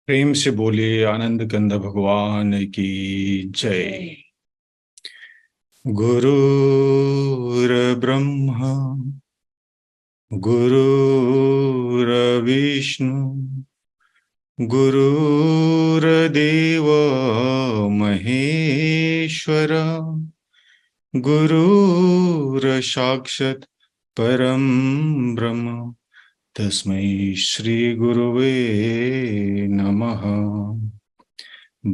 प्रेम से बोलिए आनंद कंद भगवान की जय। गुरुर्ब्रह्मा गुरुर्विष्णु गुरुर्देव महेश्वर गुरुर्साक्षात् परम ब्रह्म तस्मै श्री गुरुवे नमः।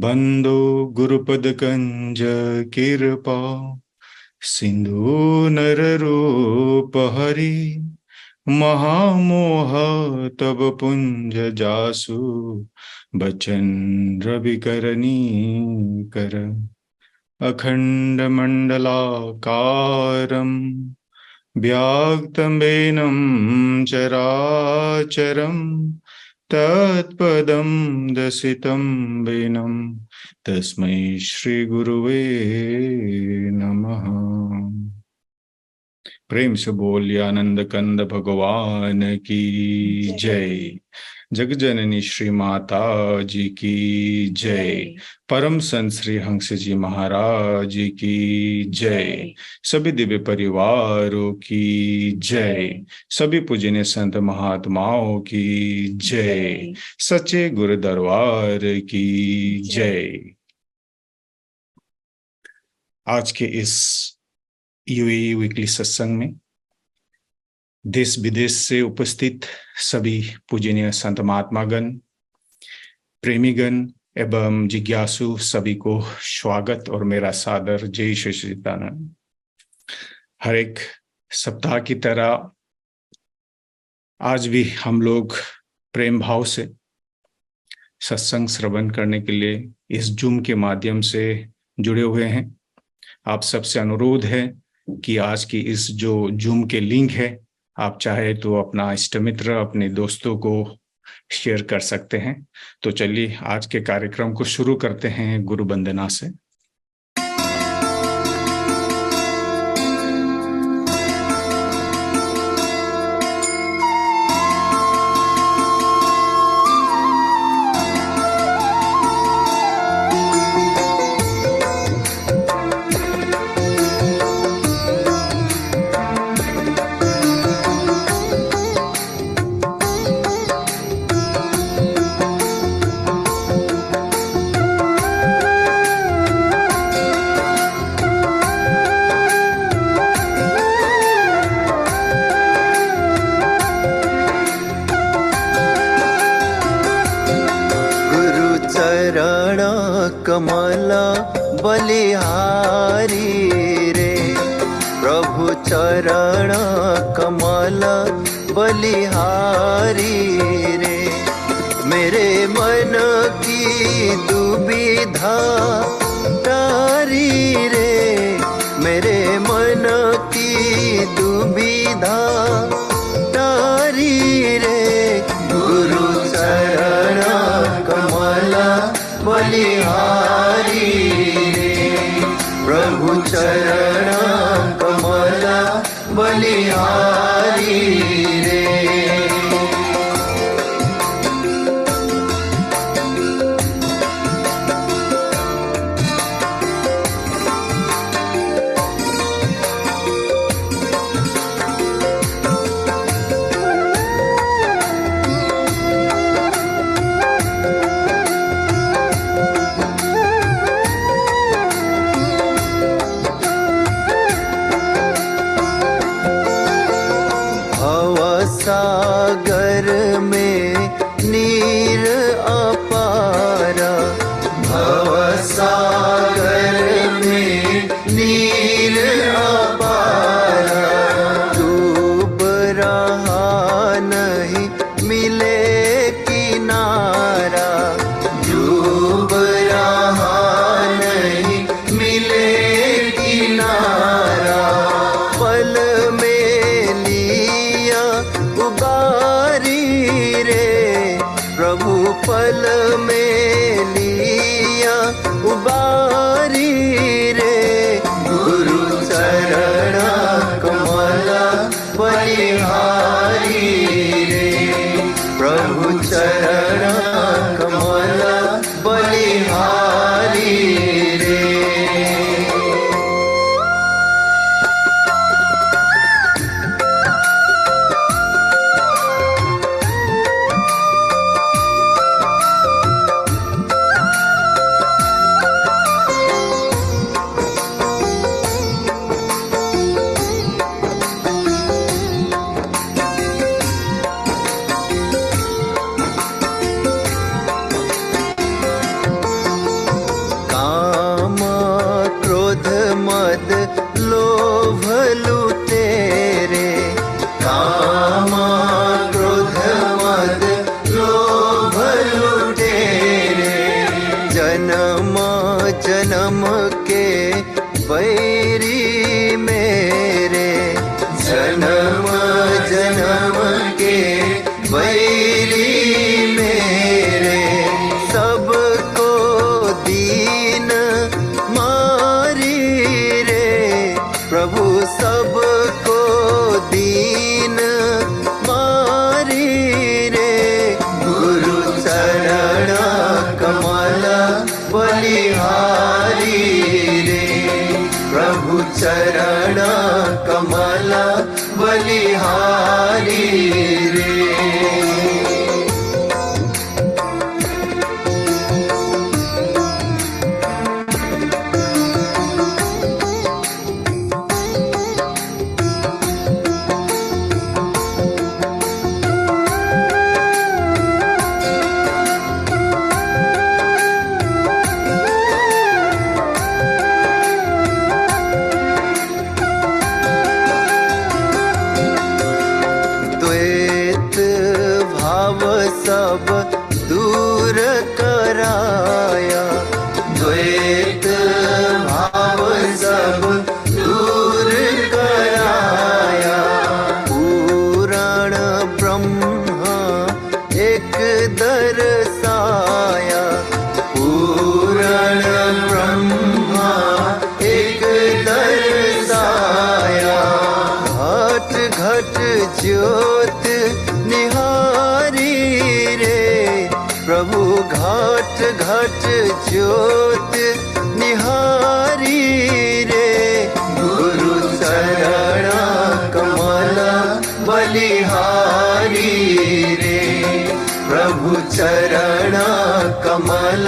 बंदो गुरुपद कंज कृपा सिंधु नररूप हरि महामोह तब पुंज जासु बचन रवि करनी कर अखंड मंडलाकारम व्याक्तमेनं चराचरं तत्पदं दर्शितं वेनं तस्मै श्री गुरुवे नमः। प्रेम से बोलिए आनंद कंद भगवान की जय। जगजननी श्री माता जी की जय। परम संत श्री हंस जी महाराज की जय। सभी दिव्य परिवारों की जय। सभी पूजनीय संत महात्माओं की जय। सच्चे गुरु दरबार की जय। आज के इस यूएई वीकली सत्संग में देश विदेश से उपस्थित सभी पूजनीय संत महात्मागण, प्रेमीगण एवं जिज्ञासु सभी को स्वागत और मेरा सादर जय श्री सच्चिदानंद। हर एक सप्ताह की तरह आज भी हम लोग प्रेम भाव से सत्संग श्रवण करने के लिए इस जूम के माध्यम से जुड़े हुए हैं। आप सबसे अनुरोध है कि आज की इस जो जूम के लिंक है, आप चाहे तो अपना इष्ट मित्र, अपने दोस्तों को शेयर कर सकते हैं। तो चलिए आज के कार्यक्रम को शुरू करते हैं गुरु वंदना से। कमला बलिहारी रे प्रभु चरण कमला बलिहारी रे। मेरे मन की दुविधा तारी रे, मेरे मन की दुविधा तारी रे। गुरु चरण कमला बलिहारी रे प्रभु चरण कमला बलिहारी रे। सागर में नीर अपारा, भव सागर में नीर अपारा। डूब रहा नहीं मिले किनारा, डूब रहा नहीं मिले किनारा। पल उबारी रे प्रभु पल में लिया उबारी रे। गुरु चरण कमला बलिहारी रे प्रभु चरण कमला जन्म के बैरी मेरे, जन्म जन्म के बैरी मेरे, सबको दीन मारी रे प्रभु, सबको दीन मारी रे, गुरु चरण कमल बलिहारी रे, प्रभु चरण कमल बलिहारी रे। सब दूर कराया, द्वैत भाव सब दूर कराया, पुराण ब्रह्मा एक दर्शाया, पुराण ब्रह्मा एक दर्शाया, घट घट ज्योत निहारी रे प्रभु, घट घट ज्योत निहारी रे, गुरु चरण कमल बलिहारी रे, प्रभु चरण कमल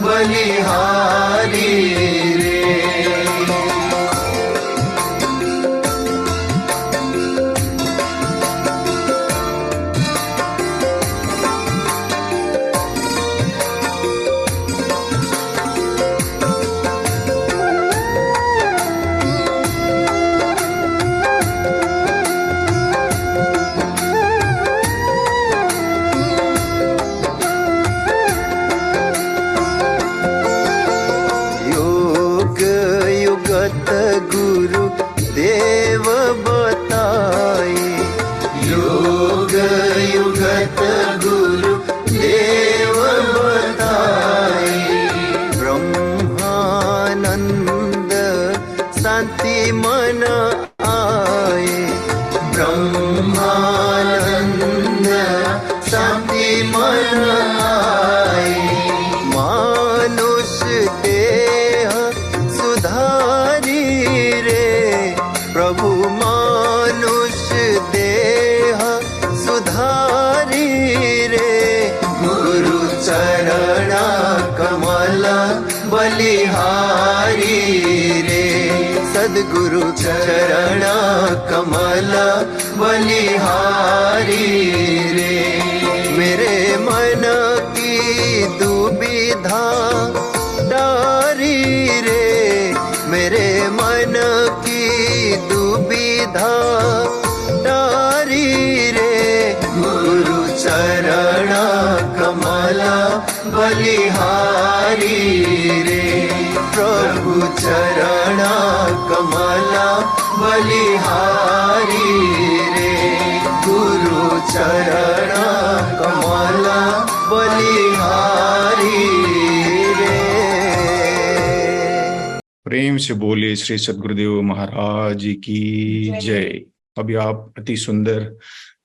बलिहारी रे। गुरु देव बताए, योग युगत गुरु देव बताए, ब्रह्मानंद शांति मन आए, ब्रह्मानंद शांति मन आए, मानुष देह सुधारी रे प्रभु, मानुष देह सुधारी रे, गुरु चरण कमल बलिहारी रे, सद्गुरु चरण कमल बलिहारी रे, मेरे मन की दुविधा टारी रे, मेरे मन की दुविधा टारी रे, गुरु चरण कमल बलिहारी रे, प्रभु चरण कमल बलिहारी रे, गुरु चरण कमल बलिहारी रे। प्रेम से बोले श्री सद्गुरुदेव महाराज की जय। अभी आप अति सुंदर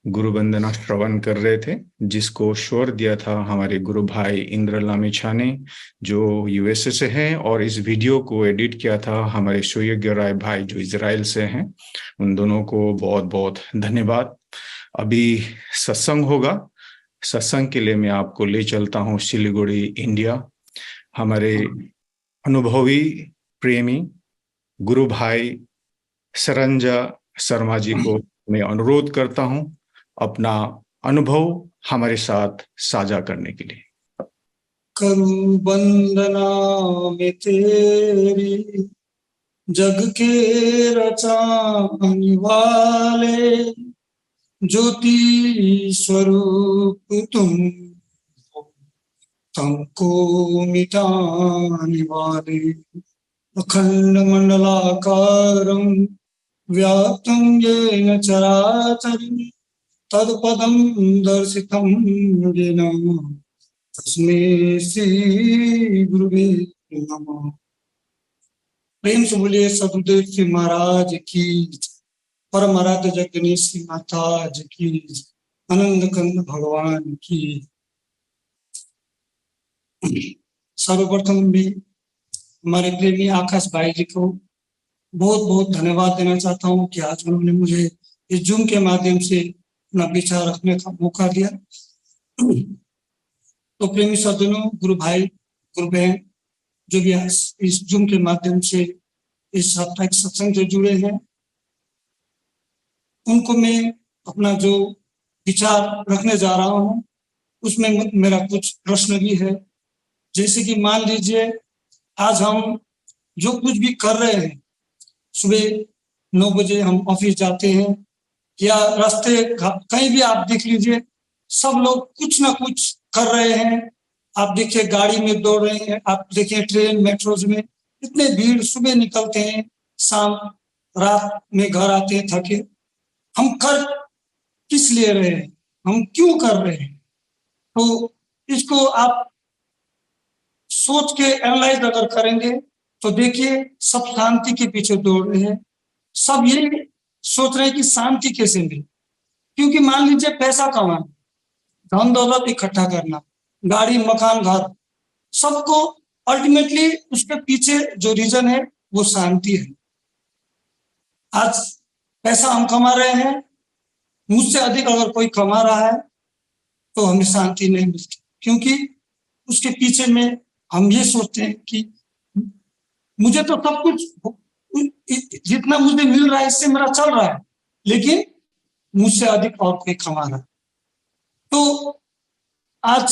गुरु वंदना श्रवण कर रहे थे, जिसको स्वर दिया था हमारे गुरु भाई इंद्र लामिछा ने, जो यूएसए से हैं, और इस वीडियो को एडिट किया था हमारे सुयोग्य राय भाई जो इजराइल से हैं। उन दोनों को बहुत बहुत धन्यवाद। अभी सत्संग होगा। सत्संग के लिए मैं आपको ले चलता हूँ सिलीगुड़ी, इंडिया। हमारे अनुभवी प्रेमी गुरु भाई सरंजा शर्मा जी को मैं अनुरोध करता हूं अपना अनुभव हमारे साथ साझा करने के लिए। करूं वंदना में तेरी, जग के रचाने वाले, ज्योति स्वरूप तुम, तमको मिटाने वाले, अखंड मंडलाकारं व्याप्तं येन चराचरं तत्पदं दर्शितं येन तस्मै श्री गुरुवे नमः। प्रेम से बोलिए सदगुरुदेव श्री महाराज की, परम आराध्य जगदीश श्री माता जी की, आनंद कंद भगवान की। सर्वप्रथम भी हमारे प्रेमी आकाश भाई जी को बहुत बहुत धन्यवाद देना चाहता हूँ कि आज उन्होंने मुझे इस जूम के माध्यम से अपना विचार रखने का मौका दिया। तो प्रेमी सज्जनों, गुरु भाई, गुरु बहन, जो भी इस जूम के माध्यम से इस साप्ताहिक सत्संग से जुड़े हैं, उनको मैं अपना जो विचार रखने जा रहा हूँ उसमें मेरा कुछ प्रश्न भी है। जैसे कि मान लीजिए आज हम जो कुछ भी कर रहे हैं, सुबह 9 बजे हम ऑफिस जाते हैं या रास्ते कहीं भी आप देख लीजिए, सब लोग कुछ ना कुछ कर रहे हैं। आप देखिए गाड़ी में दौड़ रहे हैं, आप देखिए ट्रेन मेट्रोज में इतने भीड़, सुबह निकलते हैं, शाम रात में घर आते हैं थके। हम कर किस लिए रहे हैं, हम क्यों कर रहे हैं? तो इसको आप सोच के एनालाइज अगर करेंगे तो देखिए सब शांति के पीछे दौड़ रहे हैं। सब ये सोच रहे हैं कि शांति कैसे मिले, क्योंकि मान लीजिए पैसा कमाना, धन दौलत इकट्ठा करना, गाड़ी मकान घर, सबको अल्टीमेटली उसके पीछे जो रीजन है वो शांति है। आज पैसा हम कमा रहे हैं, मुझसे अधिक अगर कोई कमा रहा है तो हमें शांति नहीं मिलती, क्योंकि उसके पीछे में हम ये सोचते हैं कि मुझे तो सब कुछ जितना मुझे मिल रहा है इससे मेरा चल रहा है, लेकिन मुझसे अधिक और कोई कमा रहा है। तो आज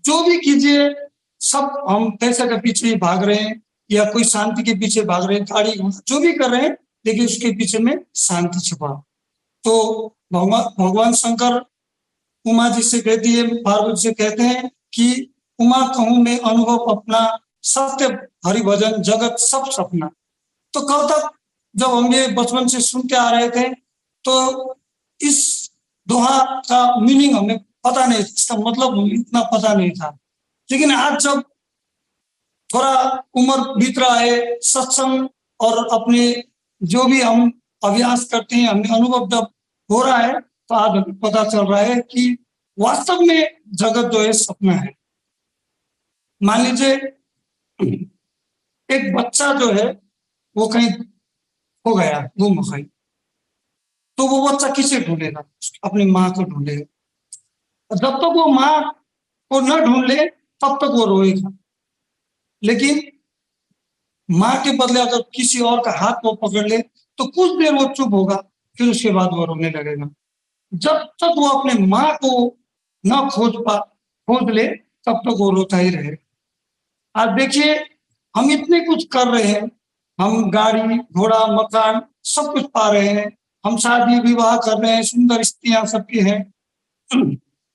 जो भी कीजिए, सब हम पैसे के पीछे ही भाग रहे हैं या कोई शांति के पीछे भाग रहे हैं, गाड़ी जो भी कर रहे हैं, लेकिन उसके पीछे में शांति छुपा। तो भगवान शंकर उमा जी से कहती है, पार्वती से कहते हैं कि उमा कहूं मैं अनुभव अपना, सत्य हरि भजन जगत सब सपना। तो कल तक जब हम ये बचपन से सुनते आ रहे थे तो इस दोहा का मीनिंग हमें पता नहीं, इसका मतलब इतना पता नहीं था। लेकिन आज जब थोड़ा उम्र बीत रहा है, सत्संग और अपने जो भी हम अभ्यास करते हैं, हमें अनुभव जब हो रहा है, तो आज हमें पता चल रहा है कि वास्तव में जगत जो है सपना है। मान लीजिए एक बच्चा जो है वो कहीं हो गया, गुम हो गई, तो वो बच्चा किसे ढूंढेगा? अपनी माँ को ढूंढेगा। जब तक वो माँ को न ढूंढ ले तब तक वो रोएगा, लेकिन माँ के बदले अगर किसी और का हाथ वो पकड़ ले तो कुछ देर वो चुप होगा, फिर उसके बाद वो रोने लगेगा। जब तक वो अपने माँ को न खोज ले तब तक वो रोता ही रहेगा। आज देखिए हम इतने कुछ कर रहे हैं, हम गाड़ी घोड़ा मकान सब कुछ पा रहे हैं, हम शादी विवाह कर रहे हैं, सुंदर स्त्रियां सबकी हैं,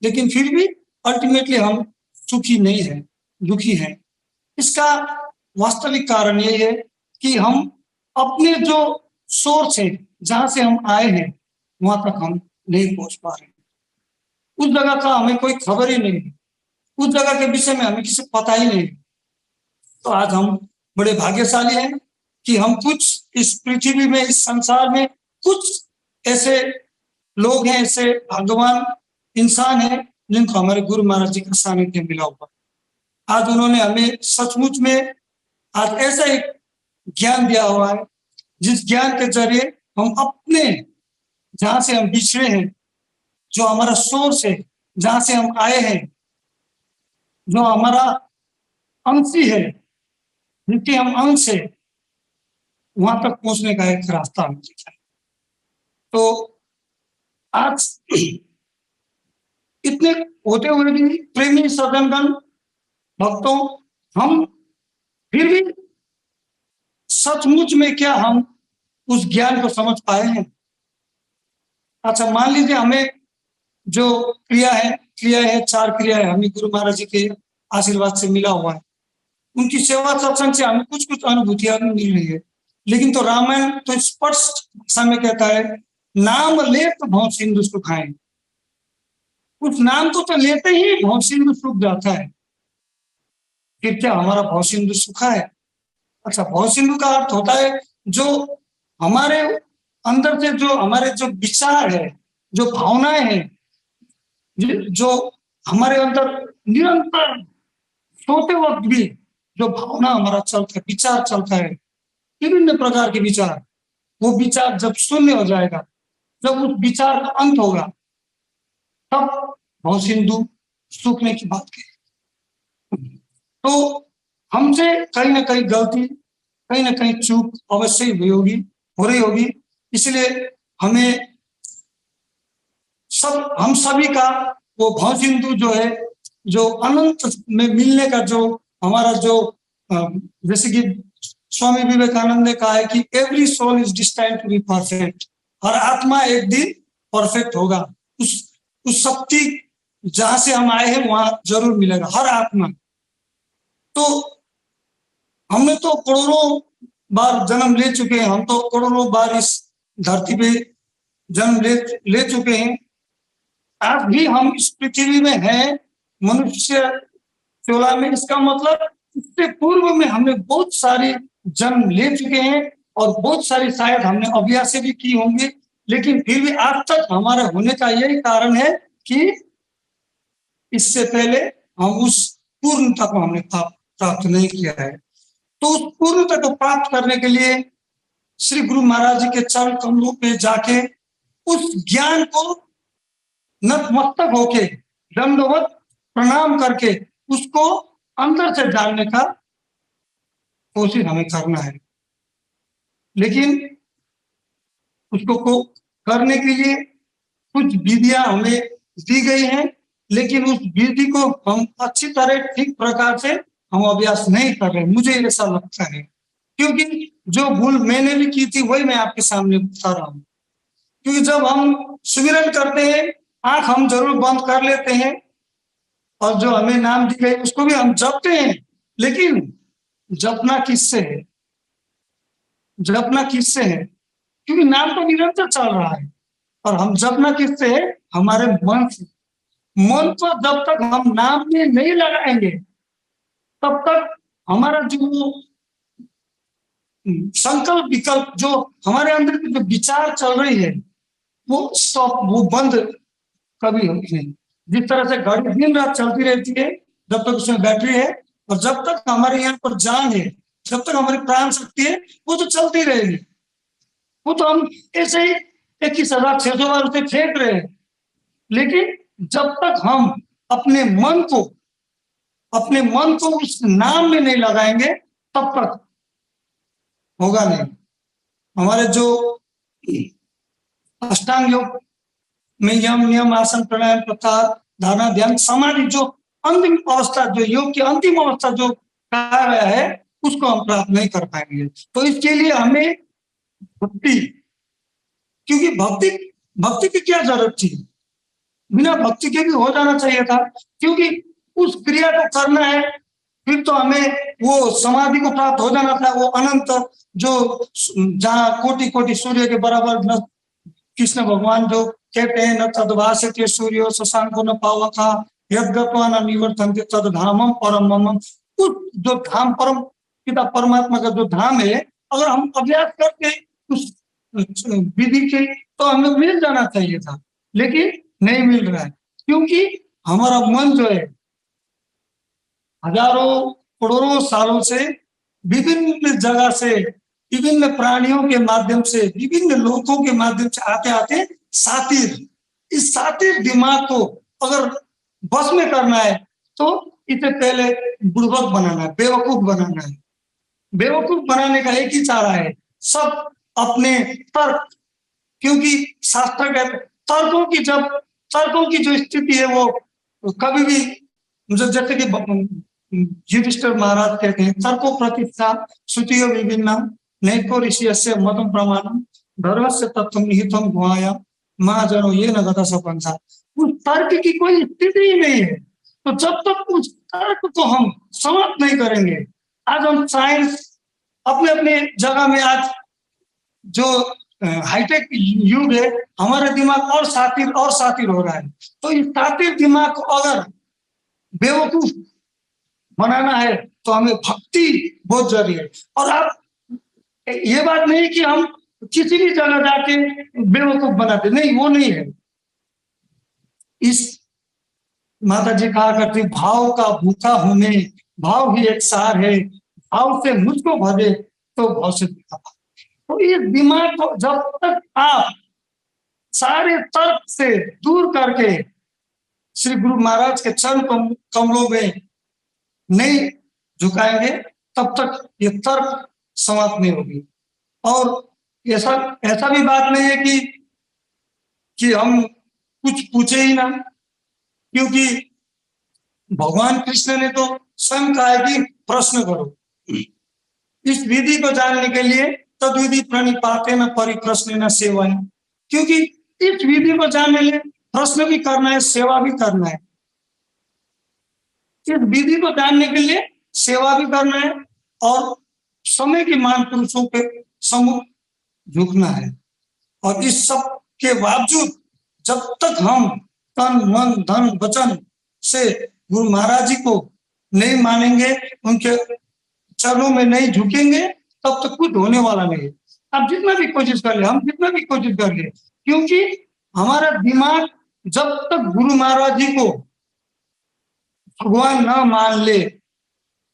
लेकिन फिर भी अल्टीमेटली हम सुखी नहीं है, दुखी हैं। इसका वास्तविक कारण यही है कि हम अपने जो सोर्स है, जहां से हम आए हैं, वहां तक हम नहीं पहुंच पा रहे। उस जगह का हमें कोई खबर ही नहीं, उस जगह के विषय में हमें किसी पता ही नहीं। तो आज हम बड़े भाग्यशाली हैं कि हम कुछ इस पृथ्वी में, इस संसार में कुछ ऐसे लोग हैं, ऐसे भगवान इंसान हैं जिनको हमारे गुरु महाराज जी का सानिध्य मिला हुआ। आज उन्होंने हमें सचमुच में आज ऐसा एक ज्ञान दिया हुआ है, जिस ज्ञान के जरिए हम अपने जहां से हम बिछड़े हैं, जो हमारा सोर्स है, जहां से हम आए हैं, जो हमारा अंशी है, जिसके हम अंश है, वहां तक पहुंचने का एक रास्ता हमें दिखा है। तो आज इतने होते हुए भी प्रेमी सज्जनगण भक्तों, हम फिर भी सचमुच में क्या हम उस ज्ञान को समझ पाए हैं? अच्छा, मान लीजिए हमें जो क्रिया है 4 क्रिया है, हमें गुरु महाराज जी के आशीर्वाद से मिला हुआ है। उनकी सेवा सत्संग से हमें कुछ कुछ अनुभूतियां मिल रही है। लेकिन तो रामायण तो स्पष्ट भाषा में कहता है, नाम ले तो भव सिंधु सुखाए। उस नाम को तो लेते ही भव सिंधु सूख जाता है। फिर क्या हमारा भव सिंधु सूखा है? अच्छा, भव सिंधु का अर्थ होता है जो हमारे अंदर से, जो हमारे जो विचार है, जो भावनाएं हैं, जो हमारे अंदर निरंतर सोते वक्त भी जो भावना हमारा चलता है, विचार चलता है, विभिन्न प्रकार के विचार, वो विचार जब शून्य हो जाएगा, जब उस विचार का अंत होगा, तब भव सिंधु सूखने की बात कही। तो हमसे कहीं ना कहीं गलती, कहीं ना कहीं चूक अवश्य ही हुई होगी, हो रही होगी। इसलिए हमें हम सभी का वो भव सिंधु जो है, जो अनंत में मिलने का जो हमारा जो जैसे कि स्वामी विवेकानंद ने कहा है कि every soul is destined to be perfect. हर आत्मा एक दिन परफेक्ट होगा। उस शक्ति जहां से हम आए हैं वहां जरूर मिलेगा, हर आत्मा। तो हमने तो करोड़ों बार जन्म ले चुके हैं, हम तो करोड़ों बार इस धरती पे जन्म ले चुके हैं। आज भी हम इस पृथ्वी में हैं, मनुष्य चोला में। इसका मतलब इससे पूर्व में हमने बहुत सारे जन्म ले चुके हैं और बहुत सारी शायद हमने अभ्यास भी की होंगी, लेकिन फिर भी आज तक हमारे होने का यही कारण है कि इससे पहले हम उस पूर्णता को हमने प्राप्त नहीं किया है। तो उस पूर्णता को प्राप्त करने के लिए श्री गुरु महाराज जी के चरण कमलों पे जाके उस ज्ञान को नतमस्तक होके दंडवत प्रणाम करके उसको अंदर से जानने का कोशिश हमें करना है। लेकिन उसको करने के लिए कुछ विधियां हमें दी गई हैं, लेकिन उस विधि को हम अच्छी तरह ठीक प्रकार से हम अभ्यास नहीं कर रहे, मुझे ऐसा लगता है। क्योंकि जो भूल मैंने भी की थी वही मैं आपके सामने बता रहा हूँ। क्योंकि जब हम सुमिरन करते हैं, आंख हम जरूर बंद कर लेते हैं और जो हमें नाम दी गई उसको भी हम जपते हैं, लेकिन जपना किससे है? जपना किससे है? क्योंकि नाम तो निरंतर चल रहा है और हम जपना किससे है? हमारे मन से। मन को जब तक हम नाम में नहीं लगाएंगे तब तक हमारा जो संकल्प विकल्प, जो हमारे अंदर की जो विचार चल रही है, वो स्टॉप, वो बंद कभी होती नहीं। जिस तरह से घड़ी दिन रात चलती रहती है जब तक उसमें बैटरी है, और जब तक हमारे यहाँ पर जान है, जब तक हमारी प्राण शक्ति है, वो तो चलती रहेगी। वो तो हम ऐसे ही 21,600 बार उसे फेंक रहे हैं, लेकिन जब तक हम अपने मन को उस नाम में नहीं लगाएंगे तब तक होगा नहीं। हमारे जो अष्टांग योग में यम नियम आसन प्राणायाम प्रत्याहार धारणा ध्यान समाधि, जो अंतिम अवस्था, जो योग की अंतिम अवस्था जो कहा गया है, उसको हम प्राप्त नहीं कर पाएंगे। तो इसके लिए हमें भक्ति, क्योंकि भक्ति की क्या जरूरत थी? बिना भक्ति के भी हो जाना चाहिए था, क्योंकि उस क्रिया को करना है, फिर तो हमें वो समाधि को प्राप्त हो जाना था। वो अनंत जो जहाँ कोटि कोटि सूर्य के बराबर न कृष्ण भगवान जो कहते हैं, न तद्भासते सूर्यो शशांको न पावका यद्गत्वा न निवर्तन्ते तद धामम परम मम। उस जो धाम परम पिता परमात्मा का जो धाम है, अगर हम अभ्यास करके उस विधि के, तो हमें मिल जाना चाहिए था, लेकिन नहीं मिल रहा है। क्योंकि हमारा मन जो है हजारों करोड़ों सालों से विभिन्न जगह से, विभिन्न प्राणियों के माध्यम से, विभिन्न लोगों के माध्यम से आते आते इस सातिर दिमाग को अगर बस में करना है तो इसे पहले बुड़बक बनाना है, बेवकूफ बनाना है। बेवकूफ बनाने का एक ही चारा है, सब अपने तर्क, क्योंकि शास्त्र कहते तर्कों की जो स्थिति है वो कभी भी, जैसे कि युधिष्ठिर महाराज कहते हैं, तर्को प्रतिष्ठा श्रुतियो विभिन्ना नैको ऋषियस्य मतम प्रमाणम धर्मस्य तत्व निहितम गुहाया महाजनो ये न गता सपंसा। उस तर्क की कोई स्थिति ही नहीं है। तो जब तक उस तर्क को हम समाप्त नहीं करेंगे। आज हम साइंस अपने अपने जगह में, आज जो हाईटेक युग है, हमारा दिमाग और सातिर हो रहा है। तो इस सातिर दिमाग को अगर बेवकूफ बनाना है तो हमें भक्ति बहुत जरूरी है। और आप ये बात नहीं कि हम किसी भी जगह जाके बेवकूफ बनाते, नहीं, वो नहीं है। इस माता जी कहा करती, भाव का भूखा हूं मैं, भाव ही एक सार है, भाव से मुझको भजे तो भाव से भूखा। तो इस दिमाग को जब तक आप सारे तर्क से दूर करके श्री गुरु महाराज के चरण कमलों में नहीं झुकाएंगे, तब तक ये तर्क समाप्त नहीं होगी। और ऐसा भी बात नहीं है कि हम कुछ पूछे ही ना, क्योंकि भगवान कृष्ण ने तो स्वयं कहा है कि प्रश्न करो। इस विधि को जानने के लिए तद विधि प्रणिपाते न परिप्रश्न न सेवाएं, क्योंकि इस विधि को जानने के लिए प्रश्न भी करना है, सेवा भी करना है। इस विधि को जानने के लिए सेवा भी करना है और समय के महान पुरुषों के सम्मुख झुकना है। और इस सब के बावजूद जब तक हम तन मन धन वचन से गुरु महाराज जी को नहीं मानेंगे, उनके चरणों में नहीं झुकेंगे, तब तक कुछ होने वाला नहीं है। आप जितना भी कोशिश कर ले, हम जितना भी कोशिश कर ले, क्योंकि हमारा दिमाग जब तक गुरु महाराज जी को भगवान ना मान ले,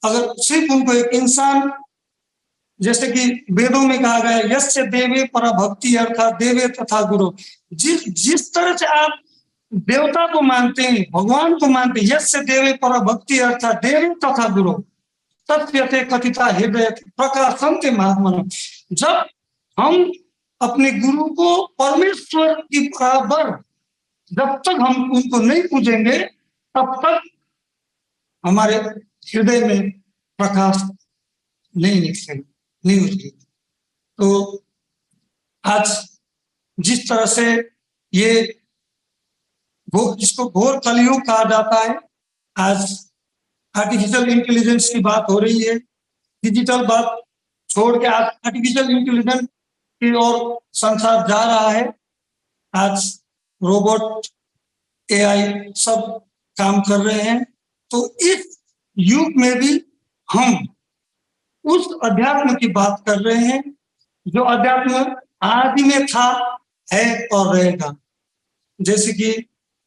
अगर सिर्फ उनको एक इंसान, जैसे कि वेदों में कहा गया है, यस्य देवे पराभक्ति अर्थात देवे तथा गुरु, जिस तरह से आप देवता को मानते हैं, भगवान को मानते हैं, यस्य देवे पराभक्ति अर्थात देवे तथा गुरु तथ्यते कथिता हृदय प्रकाशन्ते महात्मन। जब हम अपने गुरु को परमेश्वर की बराबर, जब तक हम उनको नहीं पूजेंगे, तब तक हमारे हृदय में प्रकाश नहीं निकलेगा, नहीं उठेगी। तो आज जिस तरह से ये जिसको घोर कलयुग कहा जाता है, आज आर्टिफिशियल इंटेलिजेंस की बात हो रही है, डिजिटल बात छोड़ के आज आर्टिफिशियल इंटेलिजेंस की ओर संसार जा रहा है। आज रोबोट, एआई सब काम कर रहे हैं। तो इस युग में भी हम उस अध्यात्म की बात कर रहे हैं जो अध्यात्म आदि में था, है और रहेगा। जैसे कि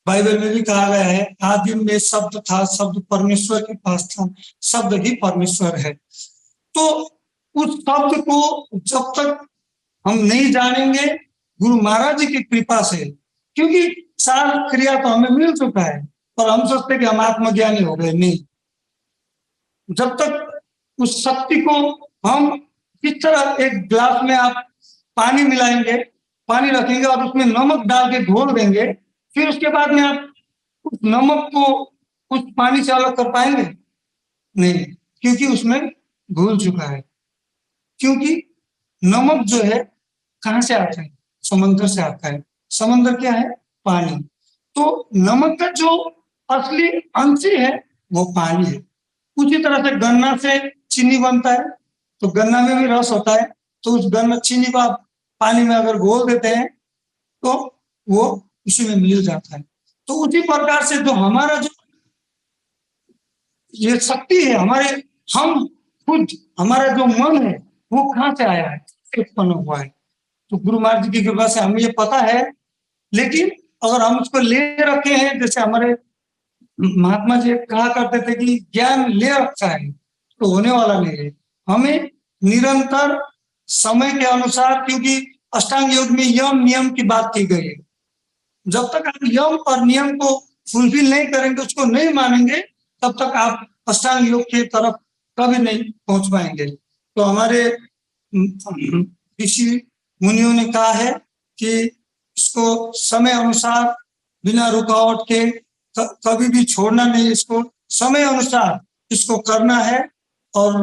बाइबल में भी कहा गया है, आदि में शब्द था, शब्द परमेश्वर के पास था, शब्द ही परमेश्वर है। तो उस शब्द को जब तक हम नहीं जानेंगे गुरु महाराज जी की कृपा से, क्योंकि सार क्रिया तो हमें मिल चुका है, पर हम सोचते कि हम आत्मज्ञानी हो गए, नहीं। जब तक उस शक्ति को हम किस तरह, एक ग्लास में आप पानी मिलाएंगे, पानी रखेंगे और उसमें नमक डाल के घोल देंगे, फिर उसके बाद में आप उस नमक को उस पानी से अलग कर पाएंगे? नहीं, क्योंकि उसमें घुल चुका है। क्योंकि नमक जो है कहाँ से आता है? समंदर से आता है। समंदर क्या है? पानी। तो नमक का जो असली अंश है वो पानी है। उसी तरह से गन्ना से चीनी बनता है, तो गन्ना में भी रस होता है, तो उस गन्ना चीनी को आप पानी में अगर घोल देते हैं तो वो उसी में मिल जाता है। तो उसी प्रकार से जो हमारा जो ये शक्ति है, हमारे हम खुद, हमारा जो मन है वो कहाँ से आया है, उत्पन्न हुआ है। तो गुरु महाराज जी की कृपा से हमें ये पता है, लेकिन अगर हम उसको ले रखे हैं, जैसे हमारे महात्मा जी कहा करते थे कि ज्ञान ले रखा है तो होने वाला नहीं है। हमें निरंतर समय के अनुसार, क्योंकि अष्टांग योग में यम नियम की बात की गई है, जब तक आप यम और नियम को फुलफिल नहीं करेंगे, उसको नहीं मानेंगे, तब तक आप अष्टांग योग की तरफ कभी नहीं पहुंच पाएंगे। तो हमारे ऋषि मुनियों ने कहा है कि इसको समय अनुसार बिना रुकावट के कभी भी छोड़ना नहीं, इसको समय अनुसार इसको करना है। और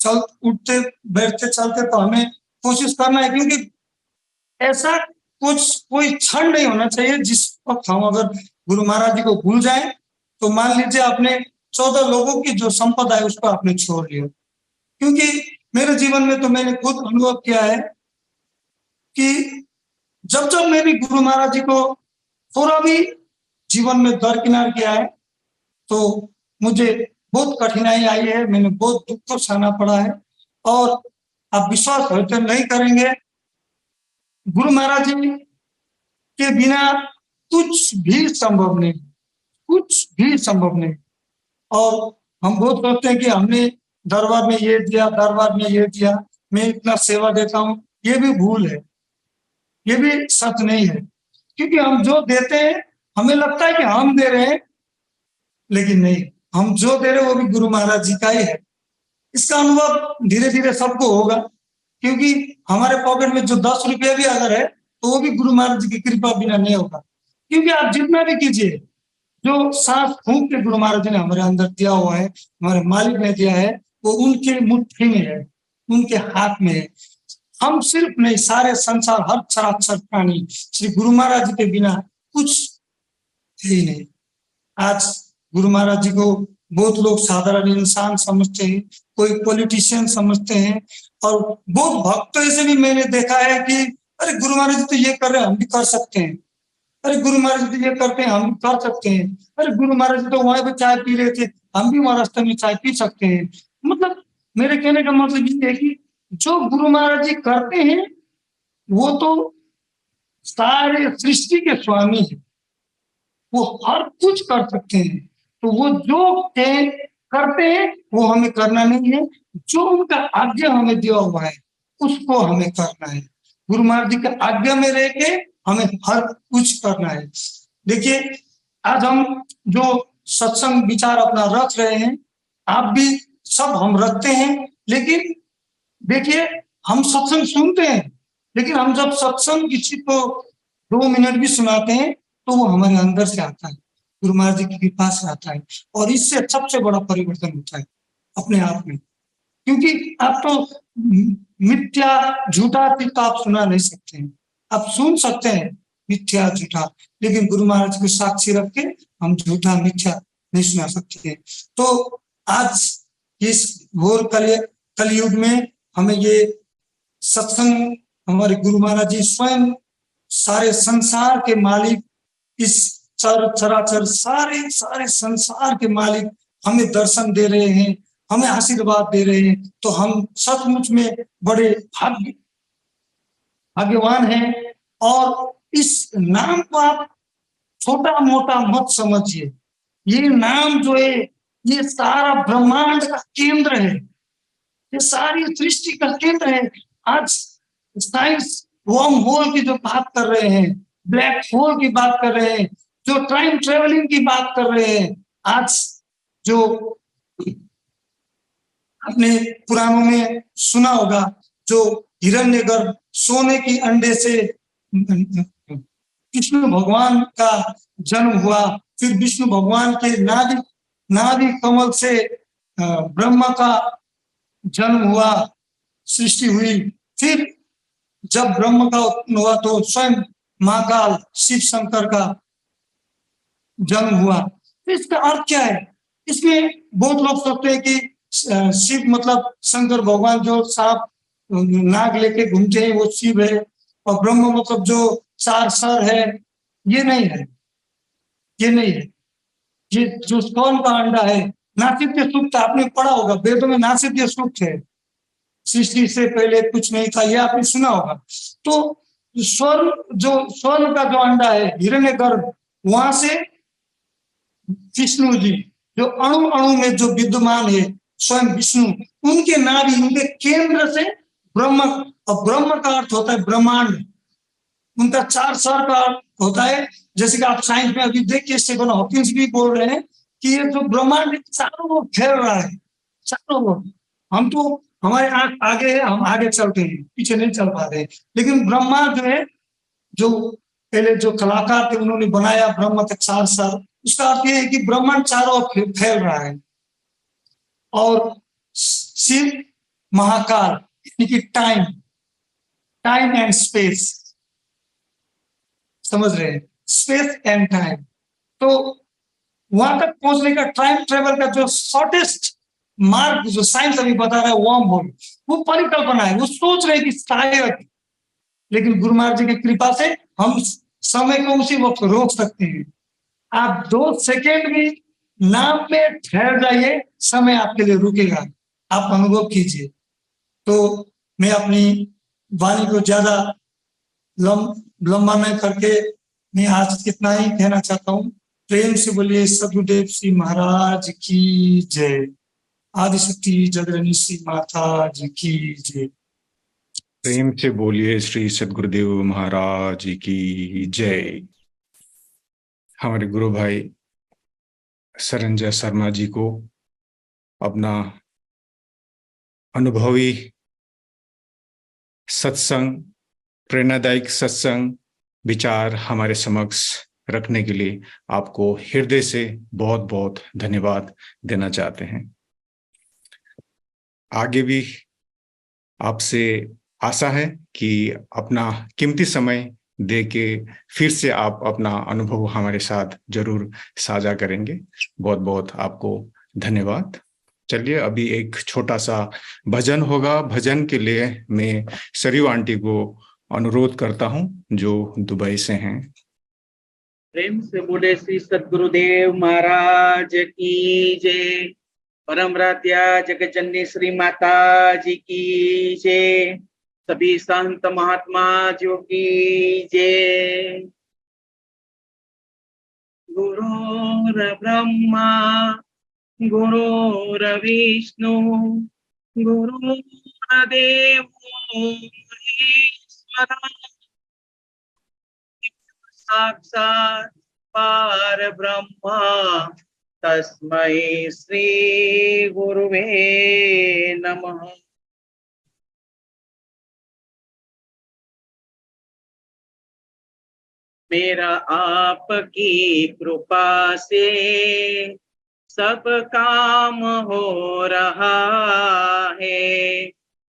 चल उठते बैठते चलते तो हमें कोशिश करना है, क्योंकि ऐसा कोई क्षण नहीं होना चाहिए जिस वक्त हम अगर गुरु महाराज जी को भूल जाएं। तो मान लीजिए आपने 14 लोगों की जो संपदा है उसको आपने छोड़ लिया। क्योंकि मेरे जीवन में तो मैंने खुद अनुभव किया है कि जब जब मैंने गुरु महाराज जी को थोड़ा भी जीवन में दरकिनार किया है तो मुझे बहुत कठिनाई आई है, मैंने बहुत दुख को सहना पड़ा है। और आप विश्वास होते नहीं करेंगे, गुरु महाराज जी के बिना कुछ भी संभव नहीं, कुछ भी संभव नहीं। और हम बहुत सोचते हैं कि हमने दरबार में ये दिया, दरबार में ये दिया, मैं इतना सेवा देता हूँ, ये भी भूल है, ये भी सच नहीं है। क्योंकि हम जो देते हैं हमें लगता है कि हम दे रहे हैं, लेकिन नहीं, हम जो दे रहे हैं वो भी गुरु महाराज जी का ही है। इसका अनुभव धीरे धीरे सबको होगा, क्योंकि हमारे पॉकेट में जो 10 रुपया भी अगर है तो वो भी गुरु महाराज जी की कृपा बिना नहीं होगा। क्योंकि आप जितना भी कीजिए, जो सांस फूंक के गुरु महाराज जी ने हमारे अंदर दिया हुआ है, हमारे मालिक ने दिया है, वो उनके मुट्ठी में है, उनके हाथ में है। हम सिर्फ नहीं, सारे संसार, हर चराचर प्राणी श्री गुरु महाराज जी के बिना कुछ है ही नहीं। आज गुरु महाराज जी को बहुत लोग साधारण इंसान समझते हैं, कोई पॉलिटिशियन समझते हैं, और बहुत भक्तों से भी मैंने देखा है कि अरे गुरु महाराज जी तो ये कर रहे हैं, हम भी कर सकते हैं। अरे गुरु महाराज जी तो ये करते हैं, हम भी कर सकते हैं। अरे गुरु महाराज जी तो वहां पे चाय पी रहे थे, हम भी वहां रास्ते में चाय पी सकते हैं। मतलब मेरे कहने का मतलब ये है कि जो गुरु महाराज जी करते हैं वो तो सारे सृष्टि के स्वामी है, वो हर कुछ कर सकते हैं। तो वो जो करते हैं वो हमें करना नहीं है, जो उनका आज्ञा हमें दिया हुआ है उसको हमें करना है। गुरु महाराज जी के आज्ञा में रह के हमें हर कुछ करना है। देखिए, आज हम जो सत्संग विचार अपना रख रहे हैं, आप भी सब हम रखते हैं, लेकिन देखिए हम सत्संग सुनते हैं, लेकिन हम जब सत्संग किसी को 2 मिनट भी सुनाते हैं तो वो हमारे अंदर से आता है, गुरु महाराज जी की कृपा से आता है। और इससे सबसे बड़ा परिवर्तन होता है अपने आप में। क्योंकि आप तो मिथ्या झूठा चीज तो आप सुना नहीं सकते हैं, आप सुन सकते हैं मिथ्या झूठा, लेकिन गुरु महाराज को साक्षी रख के हम झूठा मिथ्या नहीं सुना सकते। तो आज इस घोर कलयुग में हमें ये सत्संग, हमारे गुरु महाराज जी स्वयं सारे संसार के मालिक, इस चराचर सारे संसार के मालिक हमें दर्शन दे रहे हैं, हमें आशीर्वाद दे रहे हैं। तो हम सचमुच में बड़े भाग्यवान हैं। और इस नाम को आप छोटा मोटा मत समझिए, ये नाम जो है ये सारा ब्रह्मांड का केंद्र है, ये सारी सृष्टि का केंद्र है। आज साइंस वर्म होल की जो बात कर रहे हैं, ब्लैक होल की बात कर रहे हैं, जो टाइम ट्रेवलिंग की बात कर रहे हैं, आज जो अपने पुराणों में सुना होगा, जो हिरण्यगर्भ सोने की अंडे से विष्णु भगवान का जन्म हुआ, फिर विष्णु भगवान के नाभि कमल से ब्रह्मा का जन्म हुआ, सृष्टि हुई। फिर जब ब्रह्म का उत्पन्न हुआ तो स्वयं महाकाल शिव शंकर का जन्म हुआ। तो इसका अर्थ क्या है? इसमें बहुत लोग सोचते हैं कि शिव मतलब शंकर भगवान जो सांप नाग लेके घूमते हैं वो शिव है, और ब्रह्म मतलब जो 4 सर है, ये नहीं है, ये नहीं है। ये जो स्वर्ण का अंडा है, नासित्य सूक्त आपने पढ़ा होगा, वेदों में नासित्य सूक्त है, सृष्टि से पहले कुछ नहीं था, ये आपने सुना होगा। तो स्वर्ण का जो अंडा है हिरण्यगर्भ, वहां से विष्णु जी जो अणु अणु में जो विद्यमान है स्वयं विष्णु, उनके नाभि, उनके केंद्र से ब्रह्म, और ब्रह्म का अर्थ होता है ब्रह्मांड, उनका 4 सर का अर्थ होता है। जैसे कि आप साइंस में अभी देखिए, स्टीफन हॉकिंस भी बोल रहे हैं कि ये जो ब्रह्मांड चारों ओर फैल रहा है, चारों ओर। हम तो हमारे आंख आगे है, हम आगे चलते हैं, पीछे नहीं चल पा रहे। लेकिन ब्रह्मा जो है, जो पहले जो कलाकार थे उन्होंने बनाया ब्रह्म के 4 सर, उसका अर्थ ये है कि ब्रह्मांड चारों ओर फैल रहा है। और शिव महाकाल यानी कि टाइम एंड स्पेस, समझ रहे हैं, स्पेस एंड टाइम। तो वहां तक पहुंचने का टाइम ट्रेवल का जो शॉर्टेस्ट मार्ग जो साइंस अभी बता रहा है वर्म होल, वो परिकल्पना है, वो सोच रहे कि शायद, लेकिन गुरु महाराज जी की कृपा से हम समय को उसी वक्त रोक सकते हैं। आप 2 सेकेंड भी नाम में ठहर जाइए, समय आपके लिए रुकेगा, आप अनुभव कीजिए। तो मैं अपनी वाणी को ज्यादा लंबा नहीं करके मैं आज इतना ही कहना चाहता हूँ। प्रेम से बोलिए सदगुरुदेव श्री महाराज की जय, आदिशक्ति जगरनी श्री माता जी की जय। प्रेम से बोलिए श्री सद्गुरुदेव महाराज की जय। हमारे गुरु भाई सरंजय शर्मा जी को अपना अनुभवी सत्संग, प्रेरणादायक सत्संग विचार हमारे समक्ष रखने के लिए आपको हृदय से बहुत बहुत धन्यवाद देना चाहते हैं। आगे भी आपसे आशा है कि अपना कीमती समय दे के फिर से आप अपना अनुभव हमारे साथ जरूर साझा करेंगे। बहुत बहुत आपको धन्यवाद। चलिए अभी एक छोटा सा भजन होगा। भजन के लिए मैं सरयू आंटी को अनुरोध करता हूं जो दुबई से हैं। प्रेम से बोले श्री सद्गुरुदेव महाराज की जय। परम राध्या जगज्जननी श्री माता जी की जय। सभी संत महात्मा जी की जय। गुरुर् ब्रह्मा गुरुर्विष्णु गुरुर्देवो महेश्वरः साक्षात् परब्रह्म तस्मै श्री गुरुवे नमः। मेरा आपकी कृपा से सब काम हो रहा है।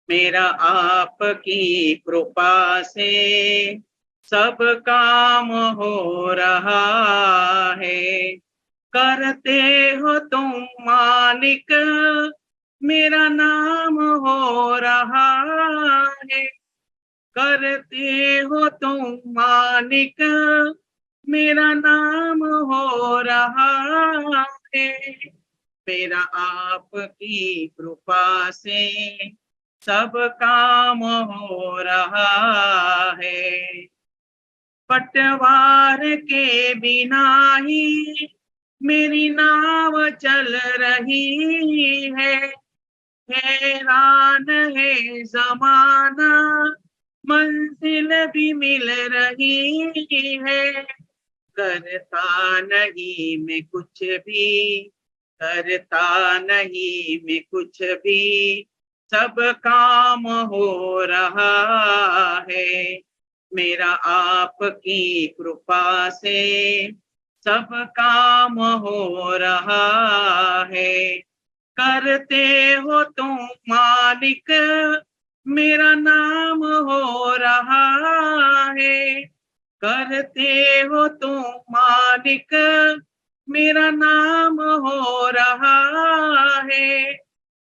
मेरा आपकी कृपा से सब काम हो रहा है। करते हो तुम मालिक मेरा नाम हो रहा है। करते हो तुम मालिक मेरा नाम हो रहा है। मेरा आपकी कृपा से सब काम हो रहा है। पटवार के बिना ही मेरी नाव चल रही है। हैरान है जमाना मंजिल भी मिल रही है। करता नहीं मैं कुछ भी, करता नहीं मैं कुछ भी, सब काम हो रहा है। मेरा आपकी कृपा से सब काम हो रहा है। करते हो तुम मालिक मेरा नाम हो रहा है। करते हो तुम मालिक मेरा नाम हो रहा है।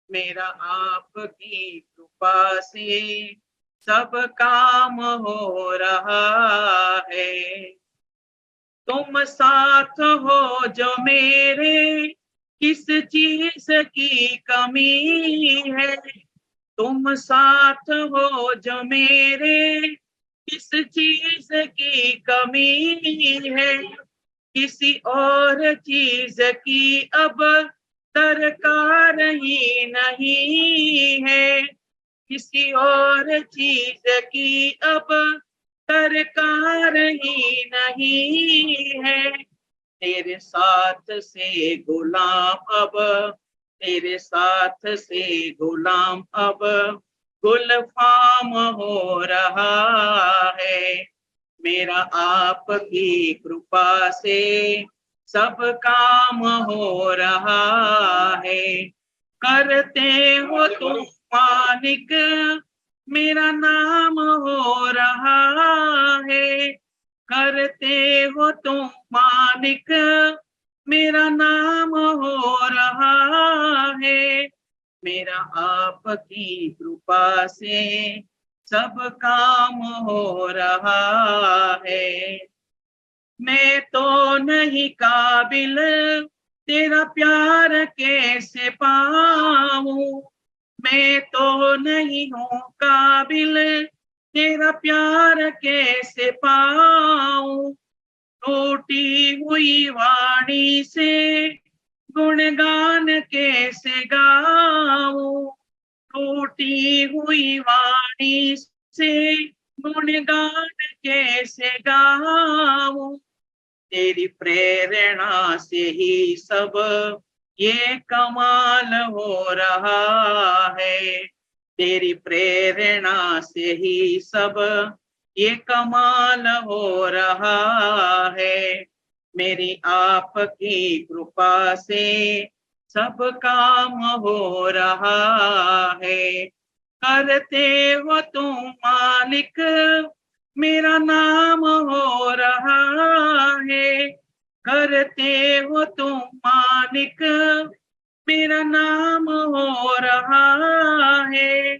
मेरा आपकी कृपा से सब काम हो रहा है। तुम साथ हो जो मेरे किस चीज की कमी है। तुम साथ हो जो मेरे किस चीज की कमी है। किसी और चीज की अब दरकार ही नहीं है। किसी और चीज की अब दरकार ही नहीं है। तेरे साथ से गुलाम अब, तेरे साथ से गुलाम अब गुलफाम हो रहा है। मेरा आपकी कृपा से सब काम हो रहा है। करते हो तुम मालिक मेरा नाम हो रहा है। करते हो तुम मालिक मेरा नाम हो रहा है। मेरा आपकी कृपा से सब काम हो रहा है। मैं तो नहीं काबिल, तेरा प्यार कैसे पाऊं। मैं तो नहीं हूँ काबिल, तेरा प्यार कैसे पाऊं। टूटी हुई वाणी से गुणगान कैसे गाऊं। टूटी हुई वाणी से गुणगान कैसे गाऊं। तेरी प्रेरणा से ही सब ये कमाल हो रहा है। तेरी प्रेरणा से ही सब ये कमाल हो रहा है। मेरी आपकी कृपा से सब काम हो रहा है। करते हो तुम मालिक, मेरा नाम हो रहा है। करते हो तुम मालिक, मेरा नाम हो रहा है।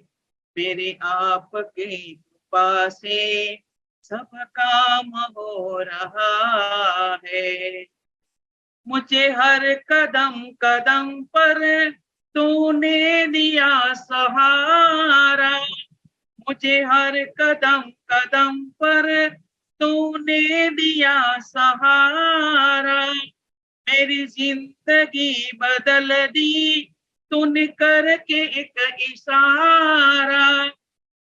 मेरी आपकी कृपा से सब काम हो रहा है। मुझे हर कदम कदम पर तूने दिया सहारा। मुझे हर कदम कदम पर तूने दिया सहारा। मेरी जिंदगी बदल दी तूने करके एक इशारा।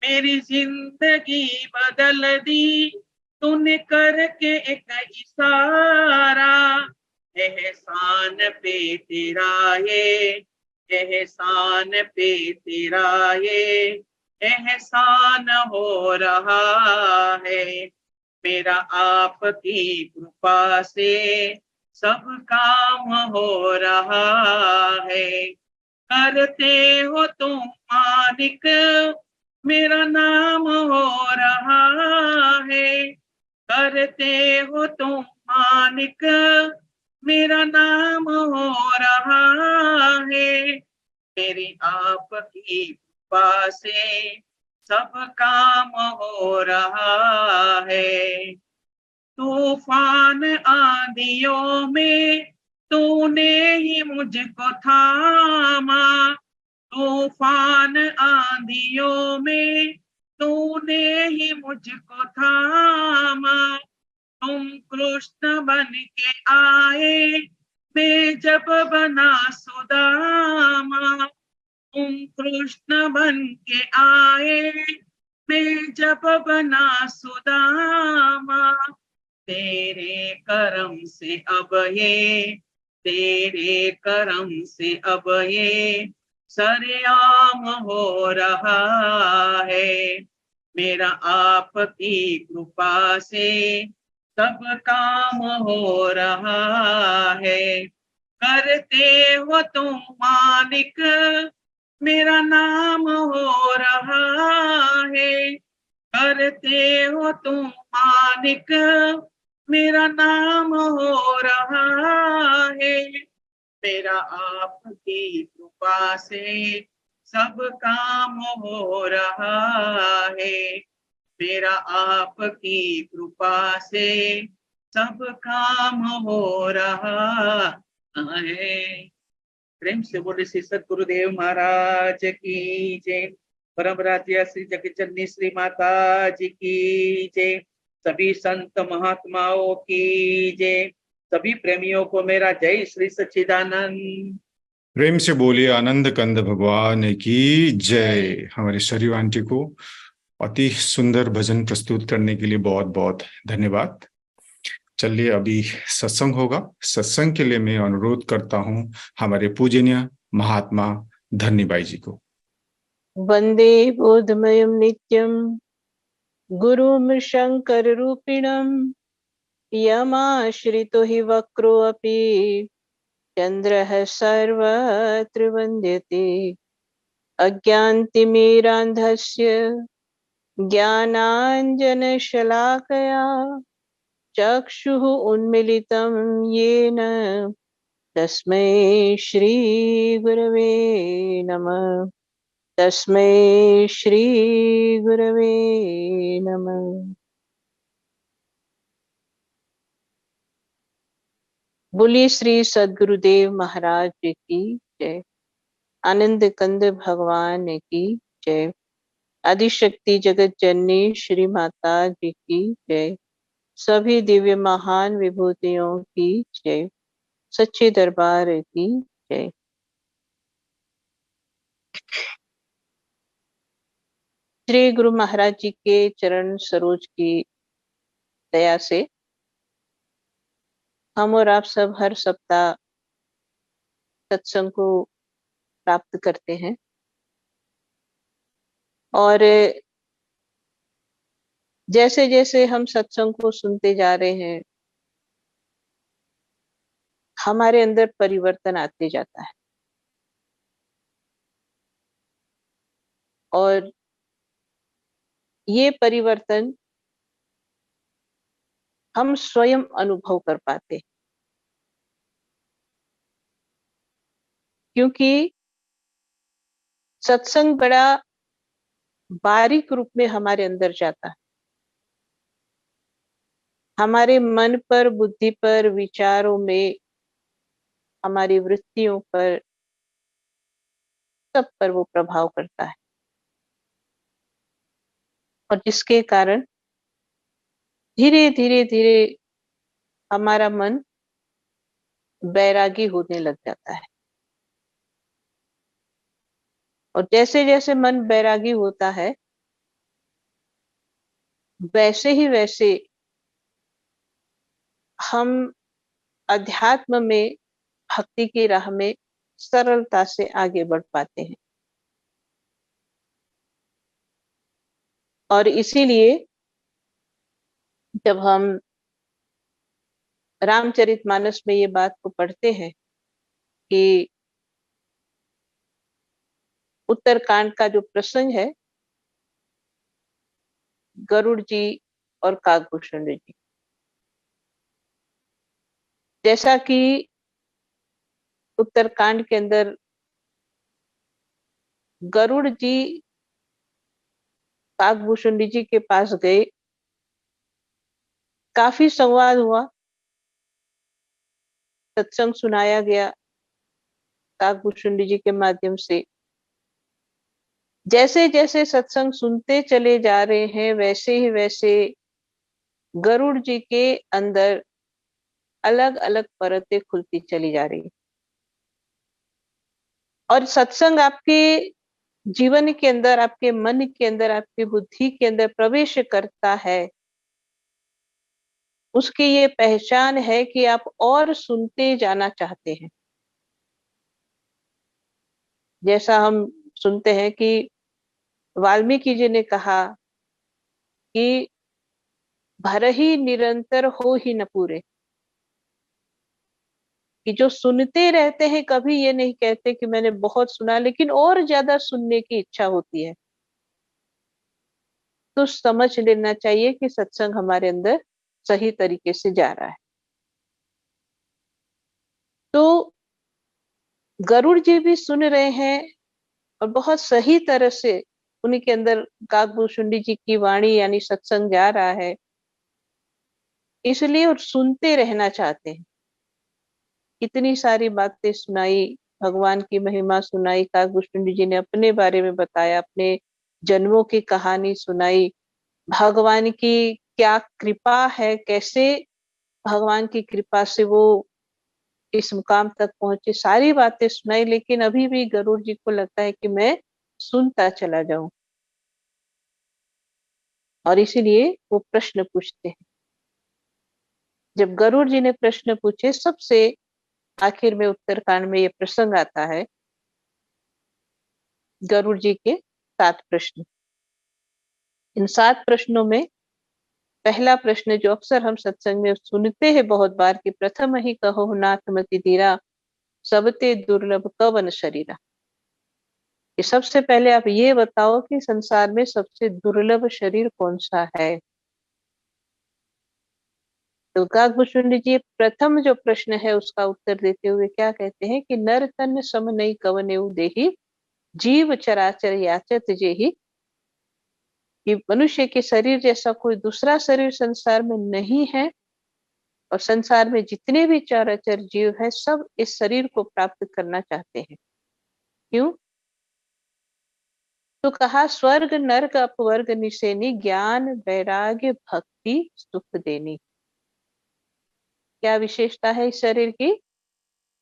मेरी जिंदगी बदल दी तूने करके एक इशारा। एहसान पे तेरा ये, एहसान पे तेरा ये एहसान हो रहा है। मेरा आपकी कृपा से सब काम हो रहा है। करते हो तुम मालिक, मेरा नाम हो रहा है। करते हो तुम मालिक, मेरा नाम हो रहा है। मेरी आपकी कृपा से सब काम हो रहा है। तूफान आंधियों में तूने ही मुझको थामा। तूफान आंधियों में तूने ही मुझको थामा। तुम कृष्ण बन के आए, मैं जब बना सुदामा। तुम कृष्ण बन के आए, मैं जब बना सुदामा। तेरे करम से अब ये, तेरे करम से अब ये सरेआम हो रहा है। मेरा आपकी कृपा से सब काम हो रहा है। करते हो तुम मालिक, मेरा नाम हो रहा है। करते हो तुम मालिक, मेरा नाम हो रहा है। मेरा आपकी कृपा से सब काम हो रहा है। मेरा आपकी कृपा से सब काम हो रहा है। प्रेम से बोले श्री सद्गुरुदेव महाराज की जय। परम राध्या श्री जगज्जननी श्री माता जी की जय। सभी संत महात्माओं की जय। सभी प्रेमियों को मेरा जय श्री सच्चिदानंद। प्रेम से बोलिए आनंद कंद भगवान की जय। हमारे सरयू आंटी को अति सुंदर भजन प्रस्तुत करने के लिए बहुत बहुत धन्यवाद। चलिए अभी सत्संग होगा। सत्संग के लिए मैं अनुरोध करता हूं हमारे पूजनीय महात्मा धन्यबाई जी को। वंदे बोधमयं नित्यं गुरुं शंकर रूपिणं यमाश्रितो हि वक्रो अपि चन्द्रः सर्वत्र वन्द्यते। अज्ञानतिमिरान्धस्य ज्ञानाञ्जनशलाकया चक्षुः उन्मीलितं येन तस्मै श्री गुरवे नमः। तस्मै श्री गुरवे नमः। बोलिए श्री सद्गुरुदेव महाराज जी की जय। आनंद कंद भगवान की जय। आदिशक्ति जगत जननी श्री माता जी की जय। सभी दिव्य महान विभूतियों की जय। सच्चे दरबार की जय। श्री गुरु महाराज जी के चरण सरोज की दया से हम और आप सब हर सप्ताह सत्संग को प्राप्त करते हैं और जैसे जैसे हम सत्संग को सुनते जा रहे हैं हमारे अंदर परिवर्तन आते जाता है और ये परिवर्तन हम स्वयं अनुभव कर पाते हैं, क्योंकि सत्संग बड़ा बारीक रूप में हमारे अंदर जाता है। हमारे मन पर, बुद्धि पर, विचारों में, हमारी वृत्तियों पर, सब पर वो प्रभाव करता है और जिसके कारण धीरे धीरे धीरे हमारा मन बैरागी होने लग जाता है और जैसे जैसे मन बैरागी होता है वैसे ही वैसे हम अध्यात्म में, भक्ति की राह में सरलता से आगे बढ़ पाते हैं। और इसीलिए जब हम रामचरितमानस में ये बात को पढ़ते हैं कि उत्तरकांड का जो प्रसंग है, गरुड़ जी और काकभूषण जी, जैसा कि उत्तरकांड के अंदर गरुड़ जी काकभूषण जी के पास गए, काफी संवाद हुआ, सत्संग सुनाया गया काकभूषण जी के माध्यम से। जैसे जैसे सत्संग सुनते चले जा रहे हैं वैसे ही वैसे गरुड़ जी के अंदर अलग अलग परतें खुलती चली जा रही है और सत्संग आपके जीवन के अंदर, आपके मन के अंदर, आपकी बुद्धि के अंदर प्रवेश करता है, उसकी ये पहचान है कि आप और सुनते जाना चाहते हैं। जैसा हम सुनते हैं कि वाल्मीकि जी ने कहा कि भरहि निरंतर हो ही न पूरे, कि जो सुनते रहते हैं कभी ये नहीं कहते कि मैंने बहुत सुना, लेकिन और ज्यादा सुनने की इच्छा होती है। तो समझ लेना चाहिए कि सत्संग हमारे अंदर सही तरीके से जा रहा है। तो गरुड़ जी भी सुन रहे हैं और बहुत सही तरह से उन्हीं के अंदर काकभूषण जी की वाणी यानी सत्संग जा रहा है, इसलिए और सुनते रहना चाहते हैं। कितनी सारी बातें सुनाई, भगवान की महिमा सुनाई, काकभूषण जी ने अपने बारे में बताया, अपने जन्मों की कहानी सुनाई, भगवान की क्या कृपा है, कैसे भगवान की कृपा से वो इस मुकाम तक पहुंचे, सारी बातें सुनाई। लेकिन अभी भी गरुड़ जी को लगता है कि मैं सुनता चला जाऊं और इसीलिए वो प्रश्न पूछते हैं। जब गरुड़ जी ने प्रश्न पूछे, सबसे आखिर में उत्तरकांड में ये प्रसंग आता है, गरुड़ जी के 7 प्रश्न। इन 7 प्रश्नों में पहला प्रश्न जो अक्सर हम सत्संग में सुनते हैं बहुत बार कि प्रथम ही कहो नाथ मति धीरा, सबते दुर्लभ कवन शरीरा। कि सबसे पहले आप ये बताओ कि संसार में सबसे दुर्लभ शरीर कौन सा है। तो काकभूषुंड जी प्रथम जो प्रश्न है उसका उत्तर देते हुए क्या कहते हैं कि नर तन सम नहीं कवनेउ देहि, जीव चराचर याचत जेहि। कि मनुष्य के शरीर जैसा कोई दूसरा शरीर संसार में नहीं है, और संसार में जितने भी चराचर जीव है सब इस शरीर को प्राप्त करना चाहते हैं। क्यों? तो कहा स्वर्ग नरक अपवर्ग निसेनी, ज्ञान वैराग्य भक्ति सुख देनी। क्या विशेषता है इस शरीर की?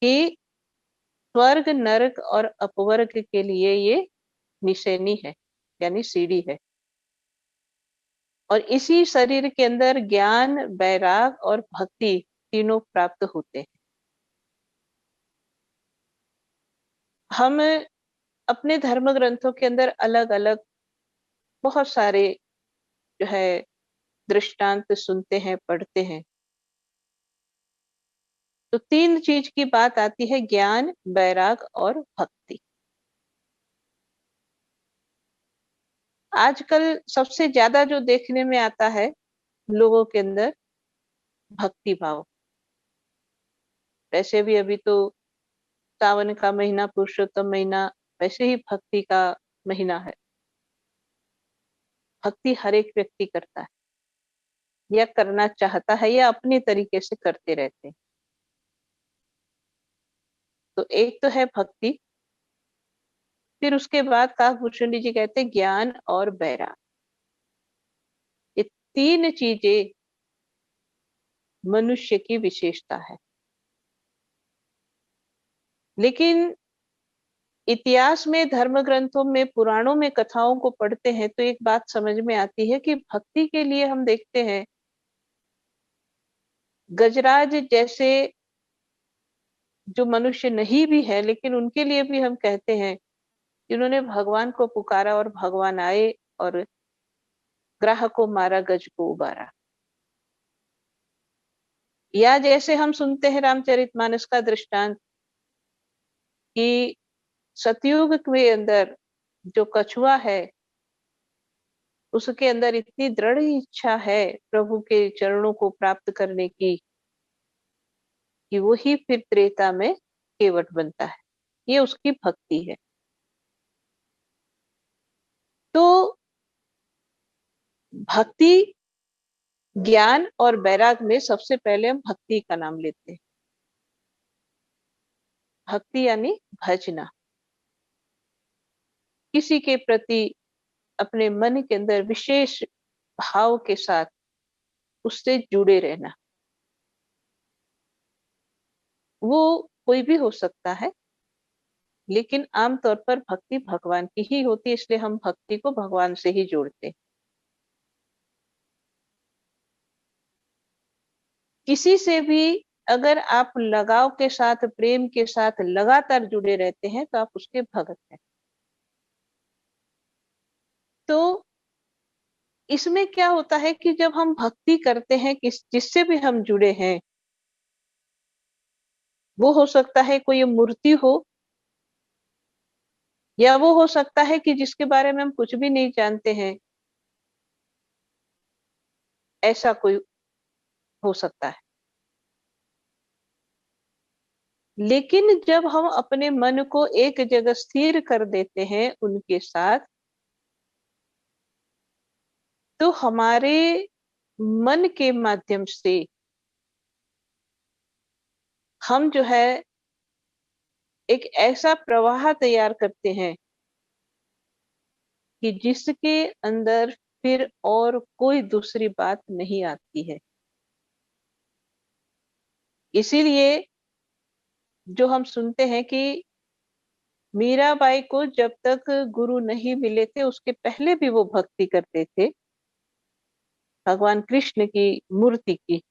कि स्वर्ग नरक और अपवर्ग के लिए ये निशानी है, यानी सीढ़ी है। और इसी शरीर के अंदर ज्ञान वैराग और भक्ति तीनों प्राप्त होते हैं। हम अपने धर्म ग्रंथों के अंदर अलग अलग बहुत सारे जो है दृष्टांत सुनते हैं, पढ़ते हैं। तो तीन चीज की बात आती है, ज्ञान वैराग और भक्ति। आजकल सबसे ज्यादा जो देखने में आता है लोगों के अंदर भक्ति भाव। वैसे भी अभी तो सावन का महीना, पुरुषोत्तम महीना, वैसे ही भक्ति का महीना है। भक्ति हर एक व्यक्ति करता है या करना चाहता है या अपने तरीके से करते रहते हैं। तो एक तो है भक्ति, फिर उसके बाद काकभूषुंड जी कहते हैं ज्ञान और वैराग। ये तीन चीजें मनुष्य की विशेषता है। लेकिन इतिहास में, धर्म ग्रंथों में, पुराणों में कथाओं को पढ़ते हैं तो एक बात समझ में आती है कि भक्ति के लिए हम देखते हैं गजराज जैसे जो मनुष्य नहीं भी है, लेकिन उनके लिए भी हम कहते हैं कि उन्होंने भगवान को पुकारा और भगवान आए और ग्राह को मारा, गज को उबारा। या जैसे हम सुनते हैं रामचरितमानस का दृष्टांत कि सतयुग के अंदर जो कछुआ है उसके अंदर इतनी दृढ़ इच्छा है प्रभु के चरणों को प्राप्त करने की कि वो ही फिर त्रेता में केवट बनता है। ये उसकी भक्ति है। तो भक्ति, ज्ञान और वैराग में सबसे पहले हम भक्ति का नाम लेते हैं। भक्ति यानी भजना, किसी के प्रति अपने मन के अंदर विशेष भाव के साथ उससे जुड़े रहना। वो कोई भी हो सकता है, लेकिन आमतौर पर भक्ति भगवान की ही होती है, इसलिए हम भक्ति को भगवान से ही जोड़ते हैं। किसी से भी अगर आप लगाव के साथ, प्रेम के साथ लगातार जुड़े रहते हैं तो आप उसके भगत हैं। तो इसमें क्या होता है कि जब हम भक्ति करते हैं, जिससे भी हम जुड़े हैं, वो हो सकता है कोई मूर्ति हो, या वो हो सकता है कि जिसके बारे में हम कुछ भी नहीं जानते हैं, ऐसा कोई हो सकता है। लेकिन जब हम अपने मन को एक जगह स्थिर कर देते हैं उनके साथ, तो हमारे मन के माध्यम से हम जो है एक ऐसा प्रवाह तैयार करते हैं कि जिसके अंदर फिर और कोई दूसरी बात नहीं आती है। इसीलिए जो हम सुनते हैं कि मीराबाई को जब तक गुरु नहीं मिले थे उसके पहले भी वो भक्ति करते थे भगवान कृष्ण की मूर्ति की।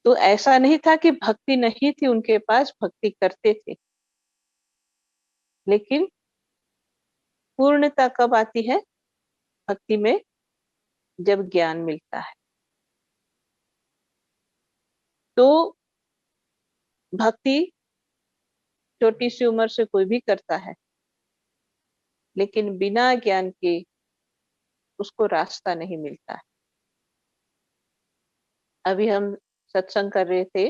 तो ऐसा नहीं था कि भक्ति नहीं थी उनके पास, भक्ति करते थे। लेकिन पूर्णता कब आती है भक्ति में? जब ज्ञान मिलता है। तो भक्ति छोटी सी उम्र से कोई भी करता है, लेकिन बिना ज्ञान के उसको रास्ता नहीं मिलता है। अभी हम सत्संग कर रहे थे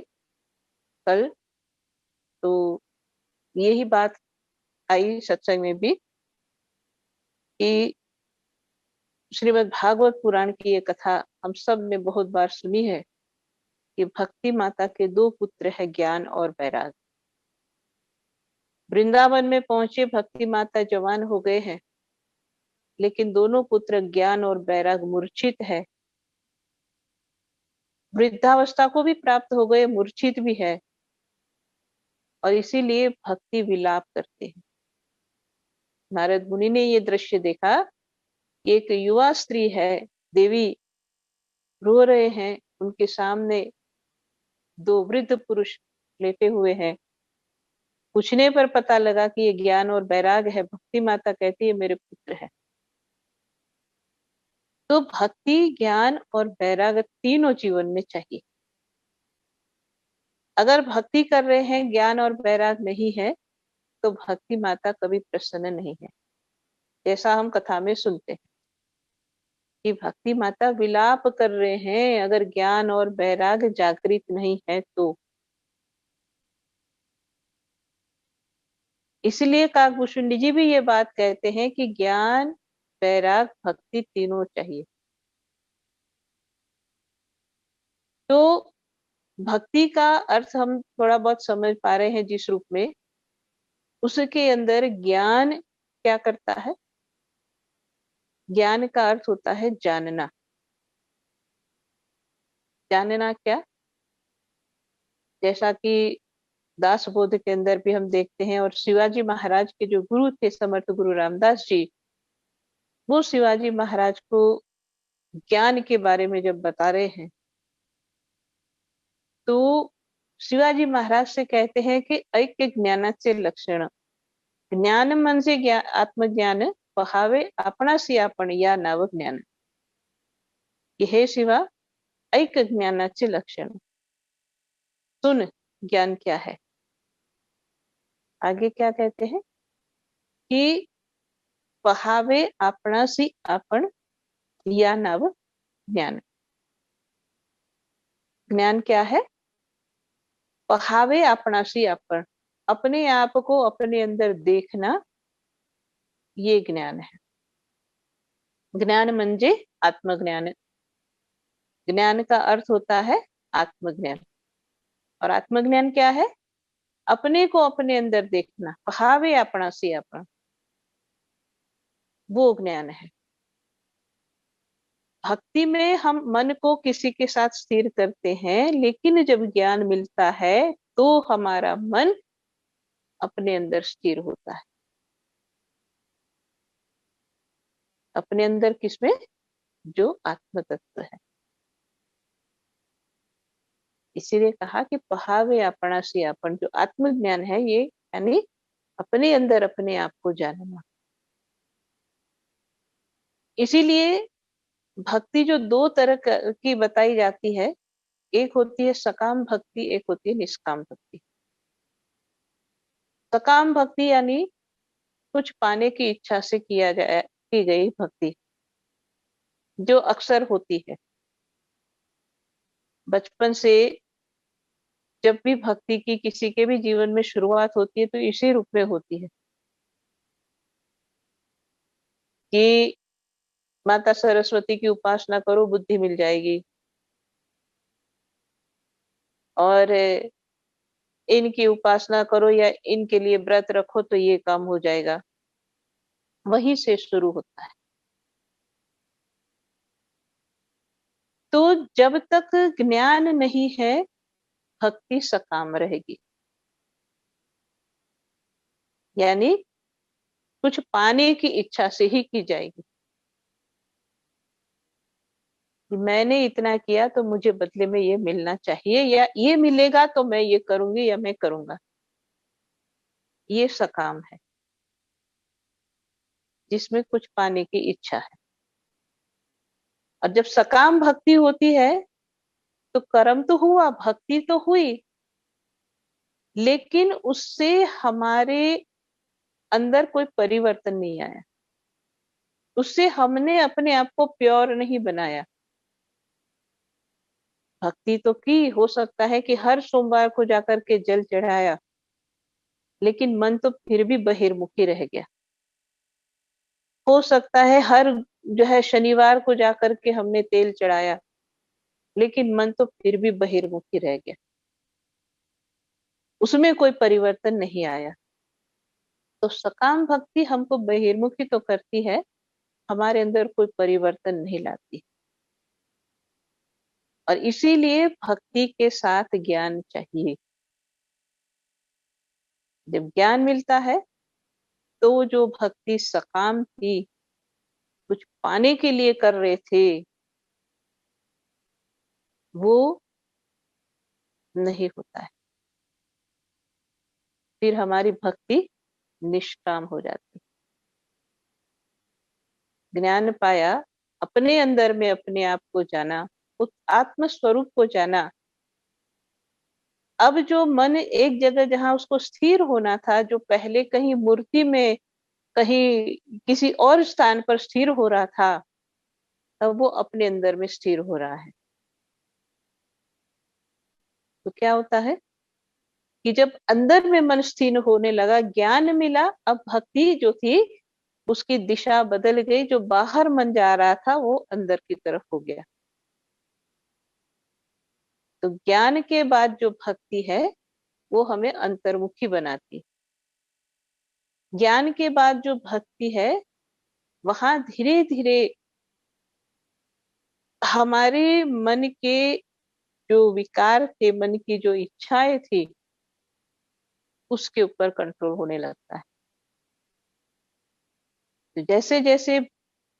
कल, तो यही बात आई सत्संग में भी कि श्रीमद् भागवत पुराण की ये कथा हम सब ने बहुत बार सुनी है कि भक्ति माता के दो पुत्र है, ज्ञान और वैराग। वृंदावन में पहुंचे भक्ति माता जवान हो गए हैं, लेकिन दोनों पुत्र ज्ञान और वैराग मूर्छित है, वृद्धावस्था को भी प्राप्त हो गए, मूर्छित भी है, और इसीलिए भक्ति विलाप करते हैं। नारद मुनि ने ये दृश्य देखा, एक युवा स्त्री है, देवी रो रहे हैं, उनके सामने दो वृद्ध पुरुष लेटे हुए हैं। पूछने पर पता लगा कि ये ज्ञान और वैराग है। भक्ति माता कहती है मेरे पुत्र है। तो भक्ति, ज्ञान और वैराग तीनों जीवन में चाहिए। अगर भक्ति कर रहे हैं, ज्ञान और वैराग नहीं है, तो भक्ति माता कभी प्रसन्न नहीं है। जैसा हम कथा में सुनते हैं कि भक्ति माता विलाप कर रहे हैं, अगर ज्ञान और वैराग जागृत नहीं है तो। इसलिए काकभूषुंडी जी भी ये बात कहते हैं कि ज्ञान, वैराग, भक्ति तीनों चाहिए। तो भक्ति का अर्थ हम थोड़ा बहुत समझ पा रहे हैं जिस रूप में, उसके अंदर ज्ञान क्या करता है? ज्ञान का अर्थ होता है जानना। जानना क्या? जैसा कि दास बोध के अंदर भी हम देखते हैं, और शिवाजी महाराज के जो गुरु थे, समर्थ गुरु रामदास जी, वो शिवाजी महाराज को ज्ञान के बारे में जब बता रहे हैं, तो शिवाजी महाराज से कहते हैं कि ऐक्य ज्ञानाचे लक्षण, ज्ञान म्हणजे आत्मज्ञान, पहावे आपणासी आपण या नाव ज्ञान। कि हे शिवा, ऐक्य ज्ञानाचे लक्षण, सुन ज्ञान क्या है। आगे क्या कहते हैं कि पहावे आपणासी आपण या नाव ज्ञान। ज्ञान क्या है? पहावे आपणासी आपण, अपने आप को अपने अंदर देखना, ये ज्ञान है। ज्ञान म्हणजे आत्मज्ञान। ज्ञान का अर्थ होता है आत्मज्ञान। और आत्मज्ञान क्या है? अपने को अपने अंदर देखना, पहावे आपणासी आपण, वो ज्ञान है। भक्ति में हम मन को किसी के साथ स्थिर करते हैं, लेकिन जब ज्ञान मिलता है तो हमारा मन अपने अंदर स्थिर होता है। अपने अंदर किसमें? जो आत्म तत्व है। इसीलिए कहा कि पहावे आपणासी आपण, जो आत्मज्ञान है ये, यानी अपने अंदर अपने आप को जानना। इसीलिए भक्ति जो दो तरह की बताई जाती है, एक होती है सकाम भक्ति, एक होती है निष्काम भक्ति। सकाम भक्ति यानी कुछ पाने की इच्छा से की गई भक्ति, जो अक्सर होती है। बचपन से जब भी भक्ति की किसी के भी जीवन में शुरुआत होती है तो इसी रूप में होती है कि माता सरस्वती की उपासना करो, बुद्धि मिल जाएगी, और इनकी उपासना करो या इनके लिए व्रत रखो तो ये काम हो जाएगा। वहीं से शुरू होता है। तो जब तक ज्ञान नहीं है, भक्ति सकाम रहेगी। यानी कुछ पाने की इच्छा से ही की जाएगी कि मैंने इतना किया तो मुझे बदले में ये मिलना चाहिए, या ये मिलेगा तो मैं ये करूंगी या मैं करूंगा। ये सकाम है, जिसमें कुछ पाने की इच्छा है। और जब सकाम भक्ति होती है तो कर्म तो हुआ, भक्ति तो हुई, लेकिन उससे हमारे अंदर कोई परिवर्तन नहीं आया, उससे हमने अपने आप को प्योर नहीं बनाया। भक्ति तो की, हो सकता है कि हर सोमवार को जाकर के जल चढ़ाया, लेकिन मन तो फिर भी बहिर्मुखी रह गया। हो सकता है हर जो है शनिवार को जाकर के हमने तेल चढ़ाया, लेकिन मन तो फिर भी बहिर्मुखी रह गया, उसमें कोई परिवर्तन नहीं आया। तो सकाम भक्ति हमको बहिर्मुखी तो करती है, हमारे अंदर कोई परिवर्तन नहीं लाती। और इसीलिए भक्ति के साथ ज्ञान चाहिए। जब ज्ञान मिलता है तो जो भक्ति सकाम थी, कुछ पाने के लिए कर रहे थे, वो नहीं होता है। फिर हमारी भक्ति निष्काम हो जाती। ज्ञान पाया, अपने अंदर में अपने आप को जाना, उस आत्म स्वरूप को जाना। अब जो मन एक जगह जहां उसको स्थिर होना था, जो पहले कहीं मूर्ति में, कहीं किसी और स्थान पर स्थिर हो रहा था, अब वो अपने अंदर में स्थिर हो रहा है। तो क्या होता है कि जब अंदर में मन स्थिर होने लगा, ज्ञान मिला, अब भक्ति जो थी उसकी दिशा बदल गई। जो बाहर मन जा रहा था वो अंदर की तरफ हो गया। तो ज्ञान के बाद जो भक्ति है वो हमें अंतर्मुखी बनाती। ज्ञान के बाद जो भक्ति है, वहां धीरे धीरे हमारे मन के जो विकार थे, मन की जो इच्छाएं थी, उसके ऊपर कंट्रोल होने लगता है। तो जैसे जैसे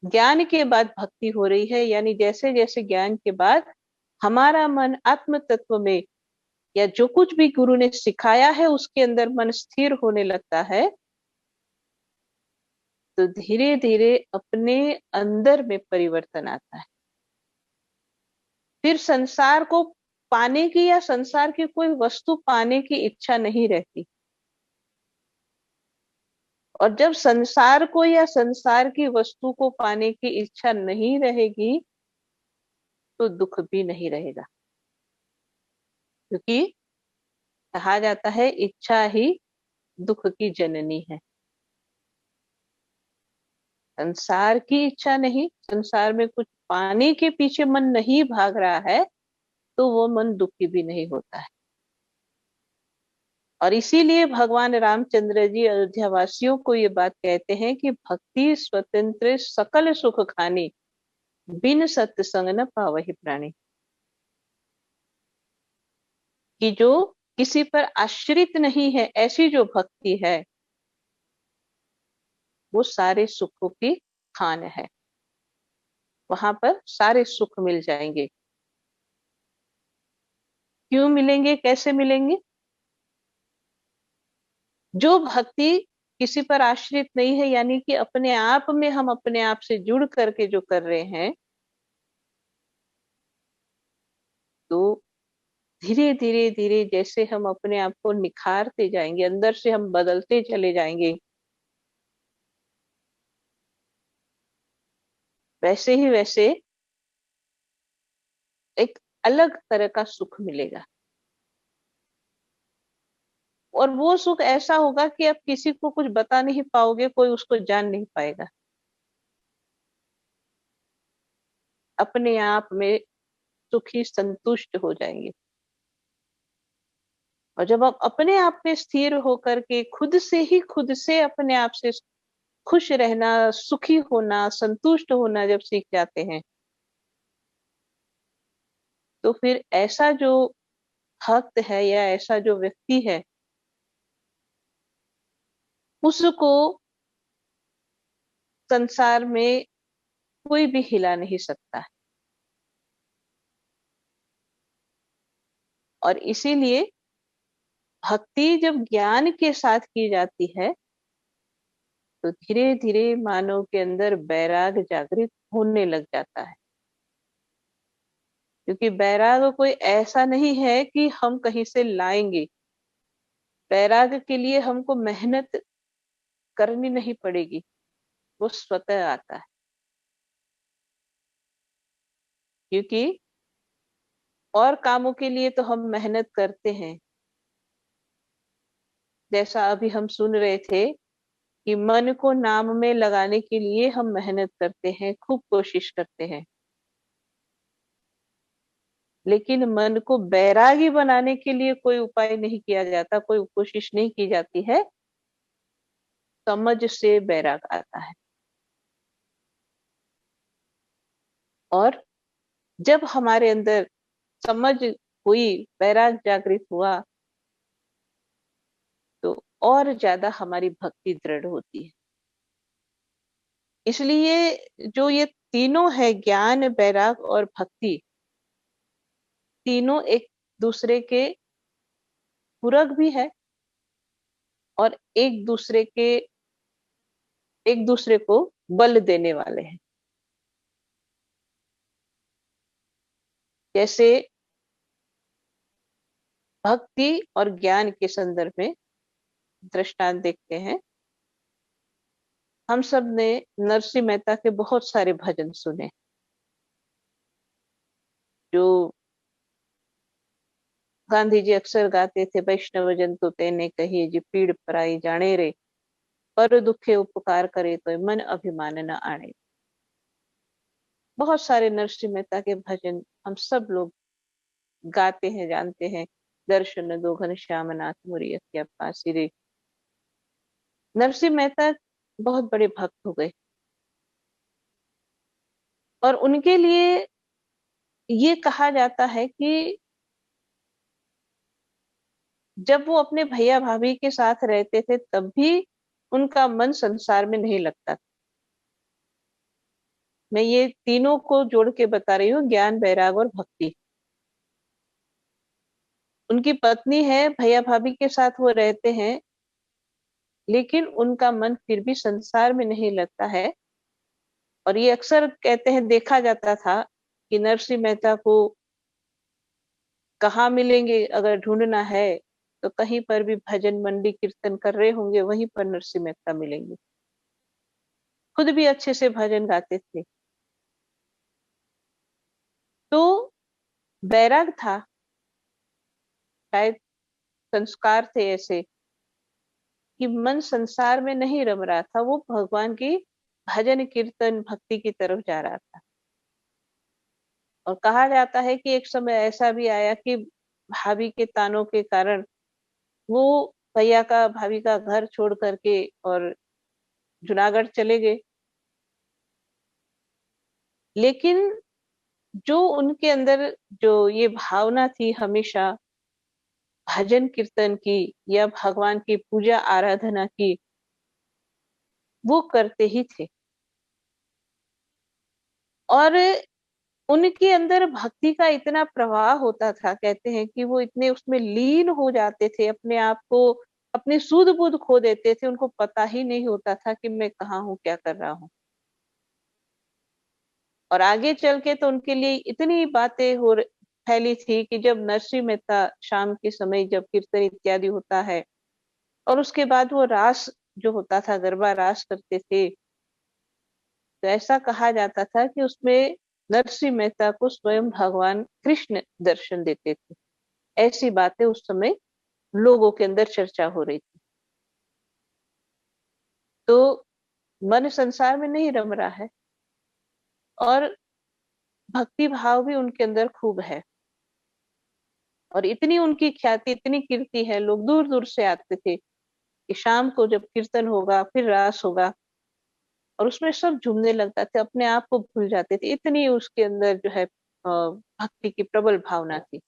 ज्ञान के बाद भक्ति हो रही है, यानी जैसे जैसे ज्ञान के बाद हमारा मन आत्म तत्व में, या जो कुछ भी गुरु ने सिखाया है उसके अंदर मन स्थिर होने लगता है, तो धीरे धीरे अपने अंदर में परिवर्तन आता है। फिर संसार को पाने की या संसार की कोई वस्तु पाने की इच्छा नहीं रहती। और जब संसार को या संसार की वस्तु को पाने की इच्छा नहीं रहेगी, तो दुख भी नहीं रहेगा। क्योंकि कहा जाता है इच्छा ही दुख की जननी है। संसार की इच्छा नहीं, संसार में कुछ पाने के पीछे मन नहीं भाग रहा है, तो वो मन दुखी भी नहीं होता है। और इसीलिए भगवान रामचंद्र जी अयोध्या वासियों को ये बात कहते हैं कि भक्ति स्वतंत्र सकल सुख खानी, बिन सत्संग न पावहि प्राणी। कि जो किसी पर आश्रित नहीं है, ऐसी जो भक्ति है, वो सारे सुखों की खान है। वहां पर सारे सुख मिल जाएंगे। क्यों मिलेंगे, कैसे मिलेंगे? जो भक्ति किसी पर आश्रित नहीं है, यानी कि अपने आप में हम अपने आप से जुड़ करके जो कर रहे हैं, तो धीरे धीरे धीरे जैसे हम अपने आप को निखारते जाएंगे, अंदर से हम बदलते चले जाएंगे, वैसे ही वैसे एक अलग तरह का सुख मिलेगा। और वो सुख ऐसा होगा कि आप किसी को कुछ बता नहीं पाओगे, कोई उसको जान नहीं पाएगा। अपने आप में सुखी संतुष्ट हो जाएंगे। और जब आप अपने आप में स्थिर होकर के खुद से ही खुद से अपने आप से खुश रहना, सुखी होना, संतुष्ट होना जब सीख जाते हैं, तो फिर ऐसा जो भक्त है या ऐसा जो व्यक्ति है, उसको संसार में कोई भी हिला नहीं सकता। और इसीलिए भक्ति जब ज्ञान के साथ की जाती है, तो धीरे धीरे मानव के अंदर वैराग जागृत होने लग जाता है। क्योंकि वैराग कोई ऐसा नहीं है कि हम कहीं से लाएंगे। वैराग के लिए हमको मेहनत करनी नहीं पड़ेगी, वो स्वतः आता है। क्योंकि और कामों के लिए तो हम मेहनत करते हैं, जैसा अभी हम सुन रहे थे कि मन को नाम में लगाने के लिए हम मेहनत करते हैं, खूब कोशिश करते हैं, लेकिन मन को बैरागी बनाने के लिए कोई उपाय नहीं किया जाता, कोई कोशिश नहीं की जाती है। समझ से बैराग आता है। और जब हमारे अंदर समझ हुई, बैराग जागृत हुआ, तो और ज्यादा हमारी भक्ति दृढ़ होती है। इसलिए जो ये तीनों है, ज्ञान, बैराग और भक्ति, तीनों एक दूसरे के पूरक भी है और एक दूसरे को बल देने वाले हैं। जैसे भक्ति और ज्ञान के संदर्भ में दृष्टांत देखते हैं। हम सब ने नरसिंह मेहता के बहुत सारे भजन सुने, जो गांधी जी अक्सर गाते थे। वैष्णव जन तो तेने कहिए जी, पीड़ पराई जाने रे, पर दुखे उपकार करे तो मन अभिमान न आने। बहुत सारे नरसिंह मेहता के भजन हम सब लोग गाते हैं, जानते हैं। दर्शन दो घनश्याम नाथ मुरी अखिया पासी रे। नरसिंह मेहता बहुत बड़े भक्त हो गए और उनके लिए ये कहा जाता है कि जब वो अपने भैया भाभी के साथ रहते थे तब भी उनका मन संसार में नहीं लगता था। मैं ये तीनों को जोड़ के बता रही हूँ, ज्ञान, बैराग और भक्ति। उनकी पत्नी है, भैया भाभी के साथ वो रहते हैं, लेकिन उनका मन फिर भी संसार में नहीं लगता है। और ये अक्सर कहते हैं, देखा जाता था कि नरसिंह मेहता को कहाँ मिलेंगे अगर ढूंढना है, तो कहीं पर भी भजन मंडी कीर्तन कर रहे होंगे, वहीं पर नरसिंह मेहता मिलेंगे। खुद भी अच्छे से भजन गाते थे। तो बैराग था, शायद संस्कार थे ऐसे कि मन संसार में नहीं रम रहा था, वो भगवान की भजन कीर्तन भक्ति की तरफ जा रहा था। और कहा जाता है कि एक समय ऐसा भी आया कि भाभी के तानों के कारण वो भैया का भाभी का घर छोड़ करके और जूनागढ़ चले गए। लेकिन जो उनके अंदर जो ये भावना थी हमेशा भजन कीर्तन की या भगवान की पूजा आराधना की, वो करते ही थे। और उनके अंदर भक्ति का इतना प्रवाह होता था, कहते हैं कि वो इतने उसमें लीन हो जाते थे, अपने आप को, अपनी सूध बूध खो देते थे। उनको पता ही नहीं होता था कि मैं कहाँ हूँ, क्या कर रहा हूँ। और आगे चल के तो उनके लिए इतनी बातें फैली थी कि जब नरसिंह मेहता शाम के समय जब कीर्तन इत्यादि होता है और उसके बाद वो रास जो होता था, गरबा रास करते थे, तो ऐसा कहा जाता था कि उसमें नरसिंह मेहता को स्वयं भगवान कृष्ण दर्शन देते थे। ऐसी बातें उस समय लोगों के अंदर चर्चा हो रही थी। तो मन संसार में नहीं रम रहा है और भक्ति भाव भी उनके अंदर खूब है। और इतनी उनकी ख्याति, इतनी कीर्ति है, लोग दूर दूर से आते थे कि शाम को जब कीर्तन होगा फिर रास होगा और उसमें सब झूमने लगता थे, अपने आप को भूल जाते थे। इतनी उसके अंदर जो है भक्ति की प्रबल भावना थी।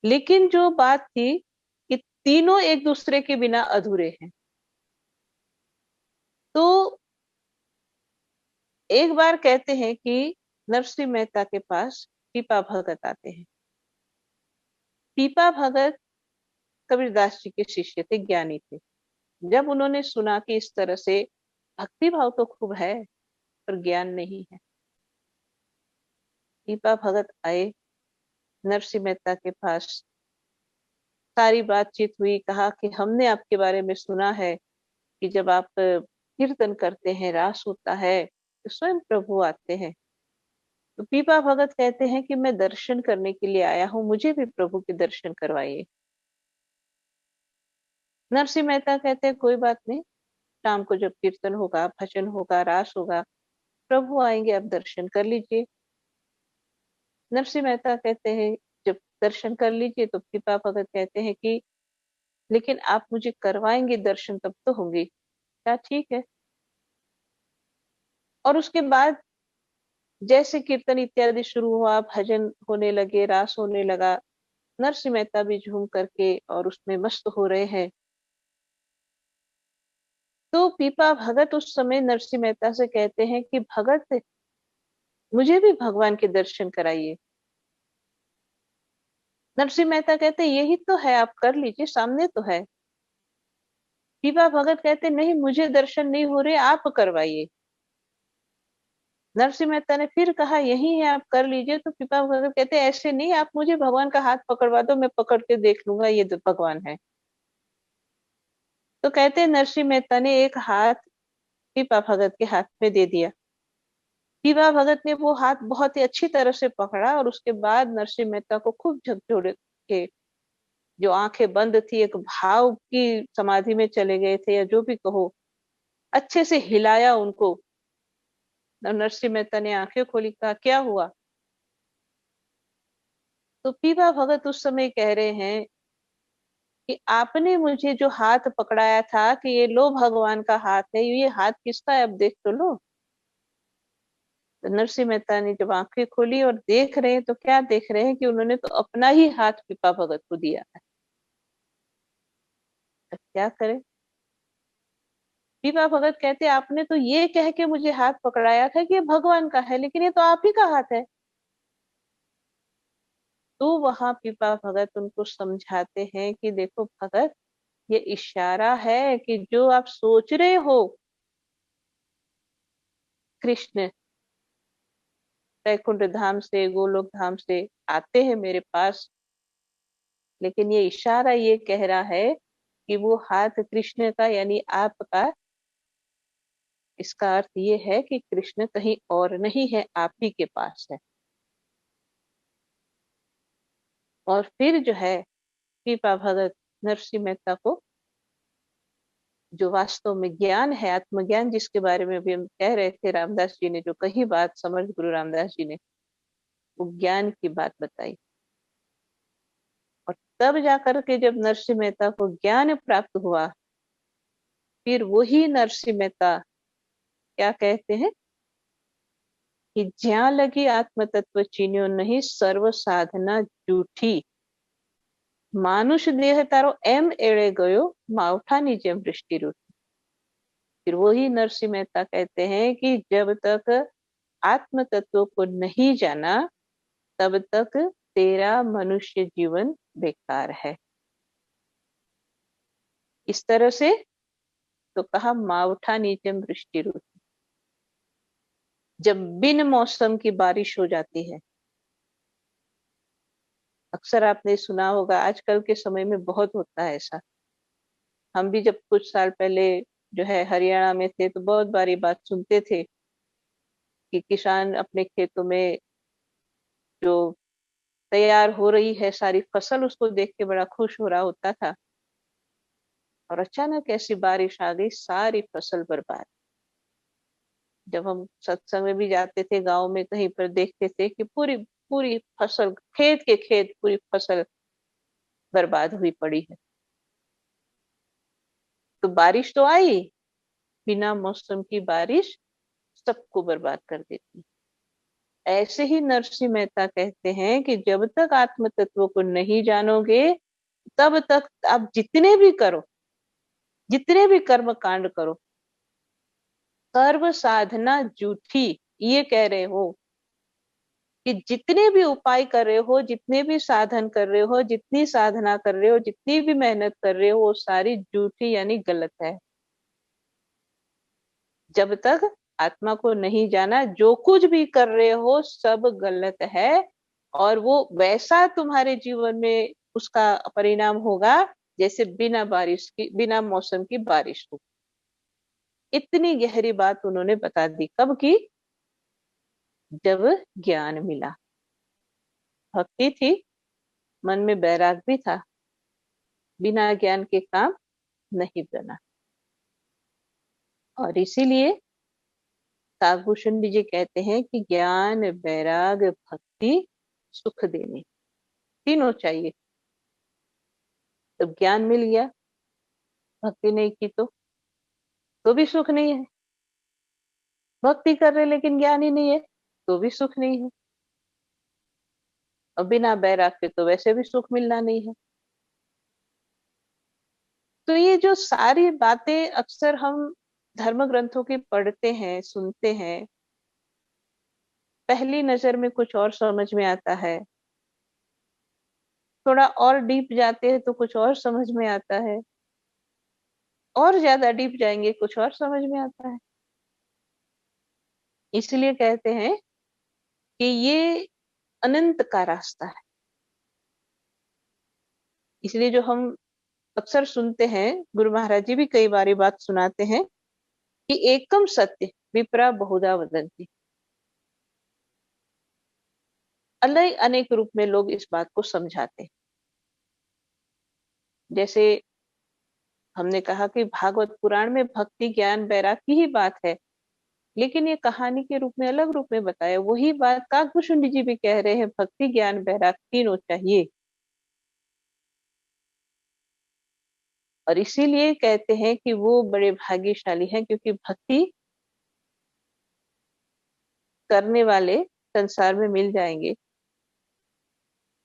लेकिन जो बात थी कि तीनों एक दूसरे के बिना अधूरे हैं। तो एक बार कहते हैं कि नरसिंह मेहता के पास पीपा भगत आते हैं। पीपा भगत कबीरदास जी के शिष्य थे, ज्ञानी थे। जब उन्होंने सुना कि इस तरह से भक्ति भाव तो खूब है पर ज्ञान नहीं है, पीपा भगत आए नरसिंह मेहता के पास। सारी बातचीत हुई, कहा कि हमने आपके बारे में सुना है कि जब आप कीर्तन करते हैं, रास होता है, तो स्वयं प्रभु आते हैं तो पीपा भगत कहते हैं कि मैं दर्शन करने के लिए आया हूँ, मुझे भी प्रभु के दर्शन करवाइए। नरसिंह मेहता कहते हैं कोई बात नहीं, शाम को जब कीर्तन होगा, भजन होगा, रास होगा, प्रभु आएंगे, आप दर्शन कर लीजिए। नरसिंह मेहता कहते हैं जब दर्शन कर लीजिए, तो पीपा भगत कहते हैं कि लेकिन आप मुझे करवाएंगे दर्शन तब तो होंगे। क्या ठीक है। और उसके बाद जैसे कीर्तन इत्यादि शुरू हुआ, भजन होने लगे, रास होने लगा, नरसिंह मेहता भी झूम करके और उसमें मस्त हो रहे हैं। तो पीपा भगत उस समय नरसिंह मेहता से कहते हैं कि भगत, मुझे भी भगवान के दर्शन कराइए। नरसिंह मेहता कहते यही तो है, आप कर लीजिए, सामने तो है। पीपा भगत कहते नहीं, मुझे दर्शन नहीं हो रहे, आप करवाइए। नरसिंह मेहता ने फिर कहा यही है, आप कर लीजिए। तो पीपा भगत कहते ऐसे नहीं, आप मुझे भगवान का हाथ पकड़वा दो, मैं पकड़ के देख लूंगा ये तो भगवान है। तो कहते नरसिंह मेहता ने एक हाथ पीपा भगत के हाथ में दे दिया। पीपा भगत ने वो हाथ बहुत ही अच्छी तरह से पकड़ा और उसके बाद नरसिंह मेहता को खूब झकझोर के, जो आंखें बंद थी, एक भाव की समाधि में चले गए थे या जो भी कहो, अच्छे से हिलाया उनको। नरसिंह मेहता ने आंखें खोली, कहा क्या हुआ। तो पीपा भगत उस समय कह रहे हैं कि आपने मुझे जो हाथ पकड़ाया था कि ये लो भगवान का हाथ है, ये हाथ किसका है, अब देख तो लो। तो नरसिंह मेहता ने जब आंखें खोली और देख रहे हैं, तो क्या देख रहे हैं कि उन्होंने तो अपना ही हाथ पीपा भगत को दिया है। अब क्या करें। पीपा भगत कहते आपने तो ये कह के मुझे हाथ पकड़ाया था कि ये भगवान का है, लेकिन ये तो आप ही का हाथ है। तो वहां पीपा भगत उनको समझाते हैं कि देखो भगत, ये इशारा है कि जो आप सोच रहे हो कृष्ण वैकुंठ धाम से, गोलोक धाम से आते हैं मेरे पास, लेकिन ये इशारा ये कह रहा है कि वो हाथ कृष्ण का यानी आपका, इसका अर्थ ये है कि कृष्ण कहीं और नहीं है, आप ही के पास है। और फिर जो है पीपा भगत नरसिंह मेहता को जो वास्तव में ज्ञान है, आत्मज्ञान जिसके बारे में भी हम कह रहे थे, रामदास जी ने जो कही बात, समर्थ गुरु रामदास जी ने वो ज्ञान की बात बताई। और तब जाकर के जब नरसिंह मेहता को ज्ञान प्राप्त हुआ, फिर वही नरसिंह मेहता क्या कहते हैं कि ज्या लगी आत्म तत्व चीन्यो नहीं, सर्व साधना जूठी, मानुष देह तारो एम एड़े गयो, मावठानी जेम दृष्टि रूठी। फिर वही नरसिंह मेहता कहते हैं कि जब तक आत्म तत्व को नहीं जाना, तब तक तेरा मनुष्य जीवन बेकार है। इस तरह से तो कहा मावठा नीचम वृष्टि रूठी। जब बिन मौसम की बारिश हो जाती है, अक्सर आपने सुना होगा, आजकल के समय में बहुत होता है ऐसा। हम भी जब कुछ साल पहले जो है हरियाणा में थे, तो बहुत बारी बात सुनते थे कि किसान अपने खेतों में जो तैयार हो रही है सारी फसल, उसको देख के बड़ा खुश हो रहा होता था, और अचानक ऐसी बारिश आ गई, सारी फसल बर्बाद। जब हम सत्संग में भी जाते थे, गांव में कहीं पर देखते थे कि पूरी पूरी फसल, खेत के खेत, पूरी फसल बर्बाद हुई पड़ी है। तो बारिश तो आई, बिना मौसम की बारिश सबको बर्बाद कर देती है। ऐसे ही नरसिंह मेहता कहते हैं कि जब तक आत्म तत्व को नहीं जानोगे, तब तक आप जितने भी करो, जितने भी कर्म कांड करो, सर्व साधना झूठी। ये कह रहे हो कि जितने भी उपाय कर रहे हो, जितने भी साधन कर रहे हो, जितनी साधना कर रहे हो, जितनी भी मेहनत कर रहे हो, वो सारी झूठी यानी गलत है। जब तक आत्मा को नहीं जाना, जो कुछ भी कर रहे हो सब गलत है, और वो वैसा तुम्हारे जीवन में उसका परिणाम होगा जैसे बिना बारिश की, बिना मौसम की बारिश हो। इतनी गहरी बात उन्होंने बता दी। कब की? जब ज्ञान मिला, भक्ति थी, मन में बैराग भी था, बिना ज्ञान के काम नहीं बना। और इसीलिए काकभूषण जी कहते हैं कि ज्ञान, बैराग, भक्ति, सुख देने, तीनों चाहिए। तब ज्ञान मिल गया, भक्ति नहीं की तो भी सुख नहीं है। भक्ति कर रहे लेकिन ज्ञान ही नहीं है तो भी सुख नहीं है। और बिना बैराग के तो वैसे भी सुख मिलना नहीं है। तो ये जो सारी बातें अक्सर हम धर्म ग्रंथों की पढ़ते हैं, सुनते हैं, पहली नजर में कुछ और समझ में आता है, थोड़ा और डीप जाते हैं तो कुछ और समझ में आता है, और ज्यादा डीप जाएंगे कुछ और समझ में आता है। इसलिए कहते हैं कि ये अनंत का रास्ता है। इसलिए जो हम अक्सर सुनते हैं, गुरु महाराज जी भी कई बार ये बात सुनाते हैं कि एकम सत्य विप्रा बहुधा वदंती। अलग अनेक रूप में लोग इस बात को समझाते हैं। जैसे हमने कहा कि भागवत पुराण में भक्ति, ज्ञान, बैराग की ही बात है, लेकिन ये कहानी के रूप में, अलग रूप में बताया। वही बात काकभूषण जी भी कह रहे हैं, भक्ति, ज्ञान, बैराग तीनों चाहिए। और इसीलिए कहते हैं कि वो बड़े भाग्यशाली हैं, क्योंकि भक्ति करने वाले संसार में मिल जाएंगे।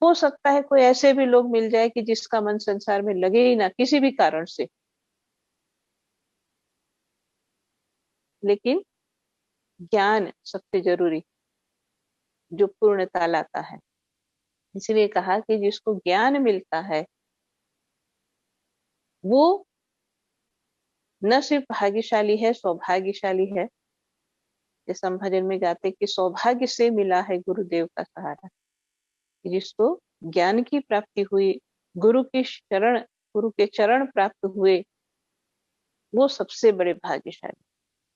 हो सकता है कोई ऐसे भी लोग मिल जाए कि जिसका मन संसार में लगे ही ना किसी भी कारण से, लेकिन ज्ञान सबसे जरूरी, जो पूर्णता लाता है। इसलिए कहा कि जिसको ज्ञान मिलता है वो न सिर्फ भाग्यशाली है, सौभाग्यशाली है। जैसे हम भजन में गाते कि सौभाग्य से मिला है गुरुदेव का सहारा। जिसको ज्ञान की प्राप्ति हुई, गुरु की शरण, गुरु के चरण प्राप्त हुए, वो सबसे बड़े भाग्यशाली।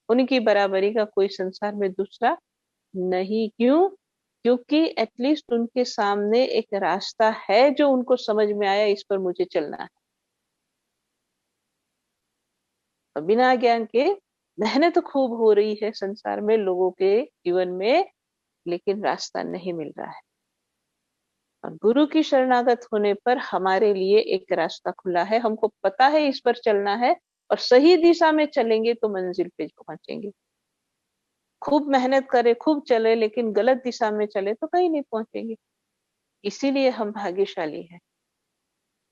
उनकी बराबरी का कोई संसार में दूसरा नहीं। क्यों? क्योंकि एटलीस्ट उनके सामने एक रास्ता है जो उनको समझ में आया, इस पर मुझे चलना है। और बिना ज्ञान के मेहनत खूब हो रही है संसार में, लोगों के जीवन में, लेकिन रास्ता नहीं मिल रहा है। और गुरु की शरणागत होने पर हमारे लिए एक रास्ता खुला है, हमको पता है इस पर चलना है, और सही दिशा में चलेंगे तो मंजिल पे पहुंचेंगे। खूब मेहनत करे, खूब चले, लेकिन गलत दिशा में चले तो कहीं नहीं पहुंचेंगे। इसीलिए हम भाग्यशाली हैं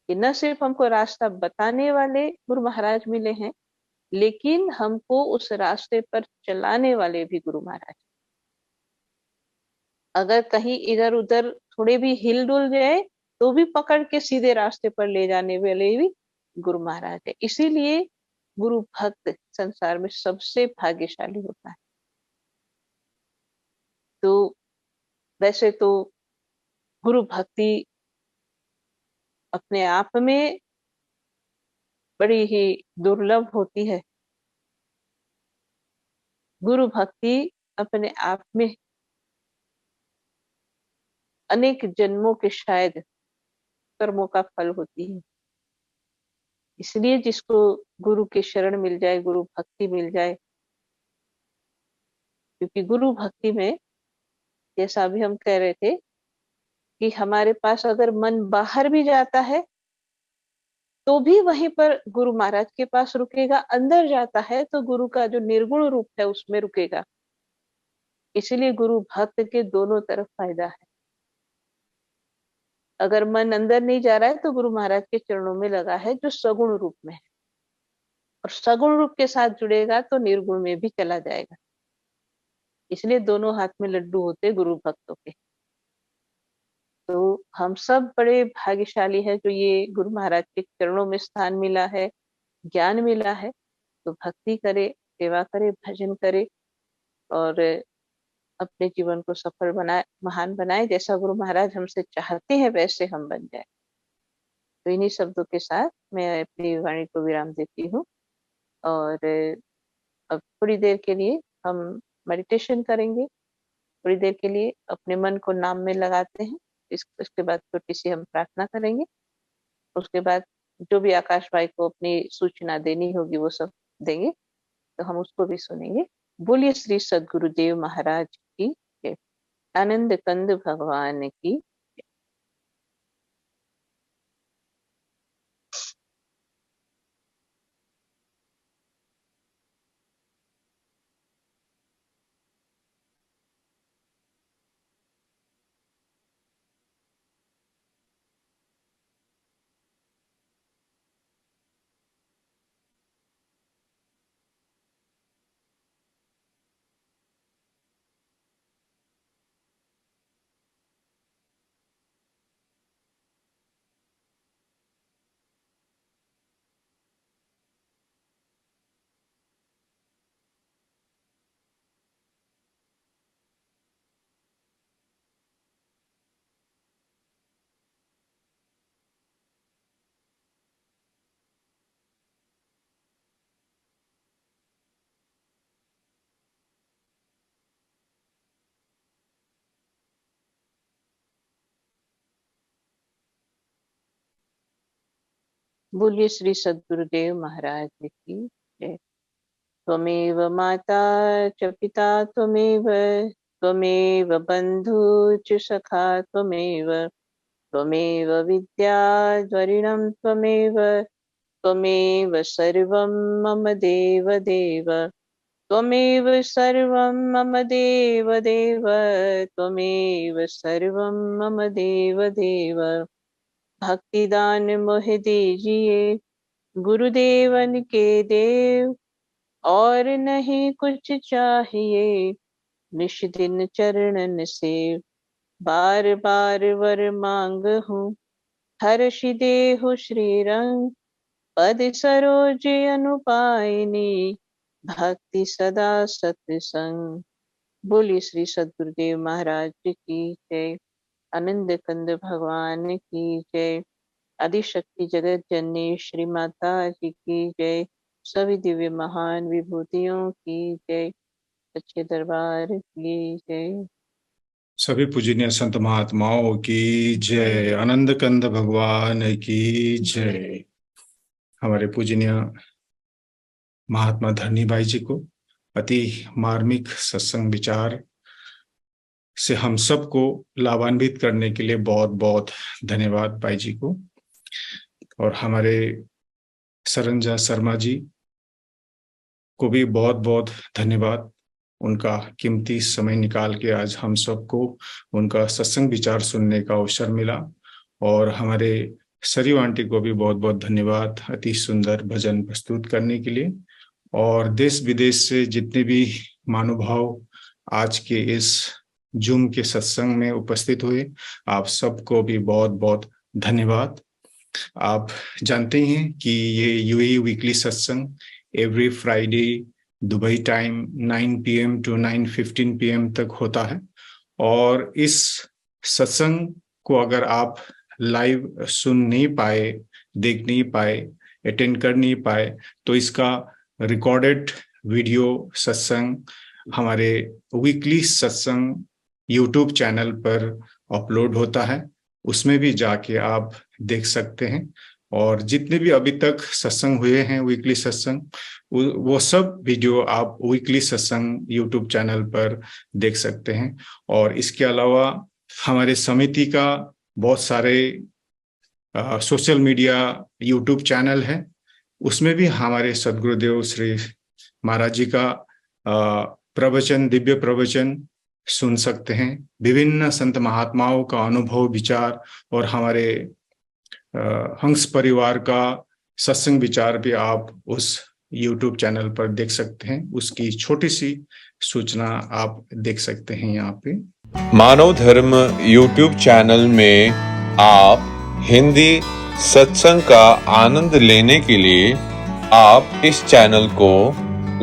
कि न सिर्फ हमको रास्ता बताने वाले गुरु महाराज मिले हैं, लेकिन हमको उस रास्ते पर चलाने वाले भी गुरु महाराज। अगर कहीं इधर उधर थोड़े भी हिल डुल जाए तो भी पकड़ के सीधे रास्ते पर ले जाने वाले भी गुरु महाराज है। इसीलिए गुरु भक्त संसार में सबसे भाग्यशाली होता है। तो वैसे तो गुरु भक्ति अपने आप में बड़ी ही दुर्लभ होती है। गुरु भक्ति अपने आप में अनेक जन्मों के शायद कर्मों का फल होती है। इसलिए जिसको गुरु के शरण मिल जाए, गुरु भक्ति मिल जाए, क्योंकि गुरु भक्ति में जैसा अभी हम कह रहे थे कि हमारे पास अगर मन बाहर भी जाता है तो भी वहीं पर गुरु महाराज के पास रुकेगा, अंदर जाता है तो गुरु का जो निर्गुण रूप है उसमें रुकेगा। इसीलिए गुरु भक्त के दोनों तरफ फायदा है। अगर मन अंदर नहीं जा रहा है तो गुरु महाराज के चरणों में लगा है जो सगुण रूप में है, और सगुण रूप के साथ जुड़ेगा तो निर्गुण में भी चला जाएगा। इसलिए दोनों हाथ में लड्डू होते गुरु भक्तों के। तो हम सब बड़े भाग्यशाली है जो ये गुरु महाराज के चरणों में स्थान मिला है, ज्ञान मिला है। तो भक्ति करे, सेवा करे, भजन करे, और अपने जीवन को सफल बनाए, महान बनाए। जैसा गुरु महाराज हमसे चाहते हैं वैसे हम बन जाए। तो इन्हीं शब्दों के साथ मैं अपनी वाणी को विराम देती हूँ। और अब थोड़ी देर के लिए हम मेडिटेशन करेंगे। थोड़ी देर के लिए अपने मन को नाम में लगाते हैं। इसके बाद छोटी सी हम प्रार्थना करेंगे। उसके बाद जो भी आकाश भाई को अपनी सूचना देनी होगी वो सब देंगे, तो हम उसको भी सुनेंगे। बोलिए श्री सद्गुरुदेव महाराज की जय। आनंद कंद भगवान की। बोलिए श्री सद्गुरुदेव महाराज की जय। त्वमेव माता च पिता त्वमेव, त्वमेव बन्धु च सखा त्वमेव, त्वमेव विद्या द्वरिणं त्वमेव, त्वमेव सर्वं मम देव देव, त्वमेव सर्वं मम देव देव, त्वमेव सर्वं मम देव देव। भक्तिदान मोह दीजिए गुरुदेवन के देव, और नहीं कुछ चाहिए निश दिन चरणन से। बार बार वर मांग हूँ हर्ष देहु श्री रंग, पद सरोज अनुपायनी भक्ति सदा सत्संग। बोलिए श्री सद्गुरुदेव महाराज की जय। आनंद कंद भगवान की जय। आदिशक्ति जगत जननी श्री माता जी की जय। सभी दिव्य महान विभूतियों की जय। सच्चे दरबार की जय। सभी पूजनीय संत महात्माओं की जय। आनंद कंद भगवान की जय। हमारे पूजनीय महात्मा धरनी भाई जी को अति मार्मिक सत्संग विचार से हम सबको लाभान्वित करने के लिए बहुत बहुत धन्यवाद भाई जी को। और हमारे सरंजा शर्मा जी को भी बहुत बहुत धन्यवाद। उनका कीमती समय निकाल के आज हम सबको उनका सत्संग विचार सुनने का अवसर मिला। और हमारे सरयू आंटी को भी बहुत बहुत धन्यवाद अति सुंदर भजन प्रस्तुत करने के लिए। और देश विदेश से जितने भी महानुभाव आज के इस जूम के सत्संग में उपस्थित हुए, आप सबको भी बहुत बहुत धन्यवाद। आप जानते हैं कि ये यूएई वीकली सत्संग every Friday Dubai time 9 PM to 9:15 PM तक होता है। और इस सत्संग को अगर आप लाइव सुन नहीं पाए, देख नहीं पाए, अटेंड कर नहीं पाए, तो इसका रिकॉर्डेड वीडियो सत्संग हमारे वीकली सत्संग यूट्यूब चैनल पर अपलोड होता है। उसमें भी जाके आप देख सकते हैं। और जितने भी अभी तक सत्संग हुए हैं वीकली सत्संग, वो सब वीडियो आप वीकली सत्संग यूट्यूब चैनल पर देख सकते हैं। और इसके अलावा हमारे समिति का बहुत सारे सोशल मीडिया यूट्यूब चैनल है, उसमें भी हमारे सद्गुरुदेव श्री महाराज जी का प्रवचन, दिव्य प्रवचन सुन सकते हैं। विभिन्न संत महात्माओं का अनुभव विचार और हमारे हंस परिवार का सत्संग विचार भी आप उस YouTube चैनल पर देख सकते हैं। उसकी छोटी सी सूचना आप देख सकते हैं यहाँ पे। मानव धर्म YouTube चैनल में आप हिंदी सत्संग का आनंद लेने के लिए आप इस चैनल को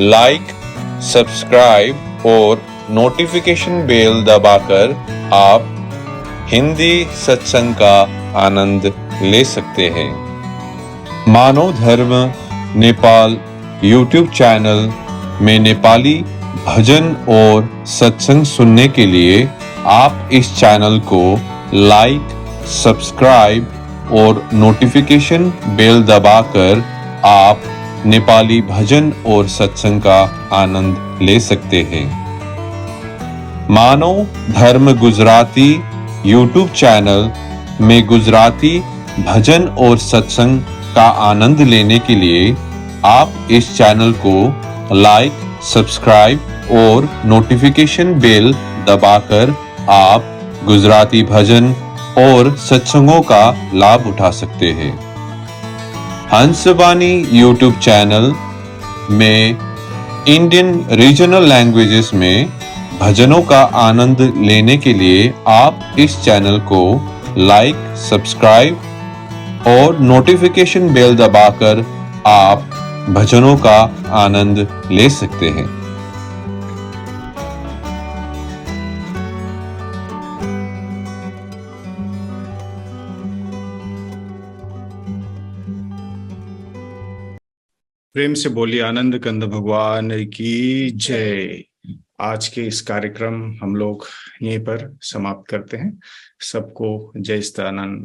लाइक, सब्सक्राइब और नोटिफिकेशन बेल दबाकर आप हिंदी सत्संग का आनंद ले सकते हैं। मानव धर्म नेपाल YouTube चैनल में नेपाली भजन और सत्संग सुनने के लिए आप इस चैनल को लाइक, सब्सक्राइब और नोटिफिकेशन बेल दबाकर आप नेपाली भजन और सत्संग का आनंद ले सकते हैं। मानव धर्म गुजराती यूट्यूब चैनल में गुजराती भजन और सत्संग का आनंद लेने के लिए आप इस चैनल को लाइक, सब्सक्राइब और नोटिफिकेशन बेल दबाकर आप गुजराती भजन और सत्संगों का लाभ उठा सकते हैं। हंसवाणी यूट्यूब चैनल में इंडियन रीजनल लैंग्वेजेस में भजनों का आनंद लेने के लिए आप इस चैनल को लाइक, सब्सक्राइब और नोटिफिकेशन बेल दबाकर आप भजनों का आनंद ले सकते हैं। प्रेम से बोलिए आनंद कंद भगवान की जय। आज के इस कार्यक्रम हम लोग यहीं पर समाप्त करते हैं। सबको जय सच्चिदानंद।